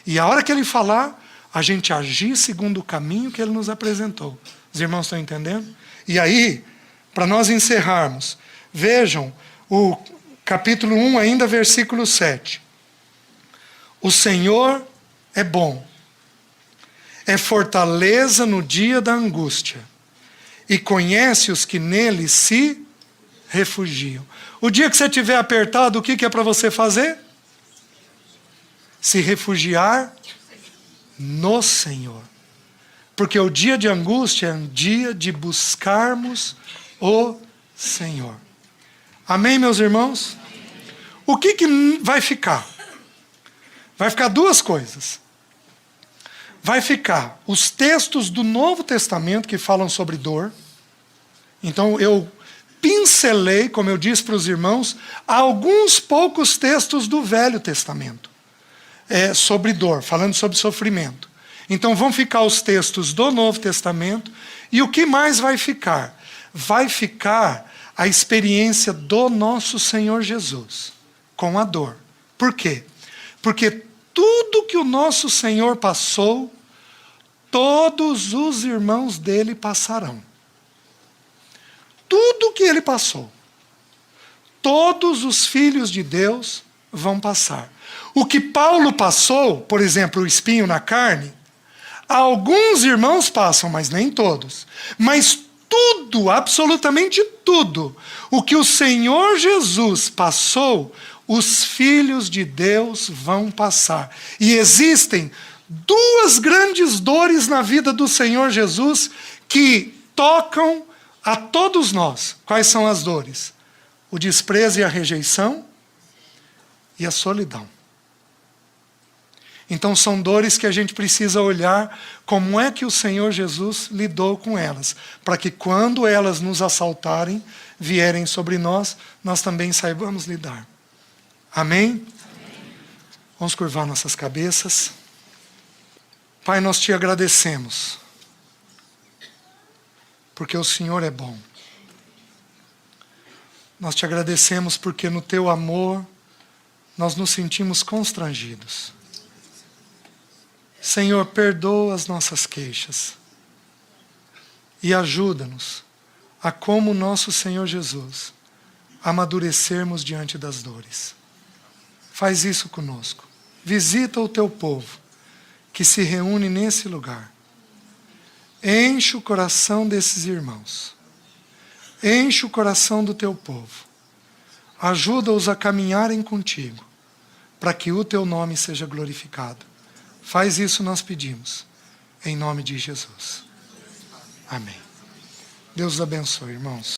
E a hora que Ele falar, a gente agir segundo o caminho que Ele nos apresentou. Os irmãos estão entendendo? E aí, para nós encerrarmos, vejam o capítulo 1, ainda versículo 7. O Senhor é bom, é fortaleza no dia da angústia, e conhece os que nele se refugiam. O dia que você estiver apertado, o que é para você fazer? Se refugiar no Senhor. Porque o dia de angústia é um dia de buscarmos o Senhor. Amém, meus irmãos? O que vai ficar? Vai ficar 2 coisas. Vai ficar os textos do Novo Testamento que falam sobre dor. Então eu pincelei, como eu disse para os irmãos, alguns poucos textos do Velho Testamento sobre dor, falando sobre sofrimento. Então vão ficar os textos do Novo Testamento. E o que mais vai ficar? Vai ficar a experiência do nosso Senhor Jesus com a dor. Por quê? Porque tudo que o nosso Senhor passou, todos os irmãos dele passarão. Tudo que ele passou, todos os filhos de Deus vão passar. O que Paulo passou, por exemplo, o espinho na carne, alguns irmãos passam, mas nem todos. Mas tudo, absolutamente tudo, o que o Senhor Jesus passou, os filhos de Deus vão passar. E existem 2 grandes dores na vida do Senhor Jesus que tocam a todos nós. Quais são as dores? O desprezo e a rejeição e a solidão. Então são dores que a gente precisa olhar como é que o Senhor Jesus lidou com elas, para que quando elas nos assaltarem, vierem sobre nós, nós também saibamos lidar. Amém? Amém. Vamos curvar nossas cabeças. Pai, nós te agradecemos porque o Senhor é bom. Nós te agradecemos porque no teu amor nós nos sentimos constrangidos. Senhor, perdoa as nossas queixas e ajuda-nos a, como nosso Senhor Jesus, amadurecermos diante das dores. Faz isso conosco. Visita o teu povo que se reúne nesse lugar. Enche o coração desses irmãos. Enche o coração do teu povo. Ajuda-os a caminharem contigo, para que o teu nome seja glorificado. Faz isso, nós pedimos, em nome de Jesus. Amém. Deus os abençoe, irmãos.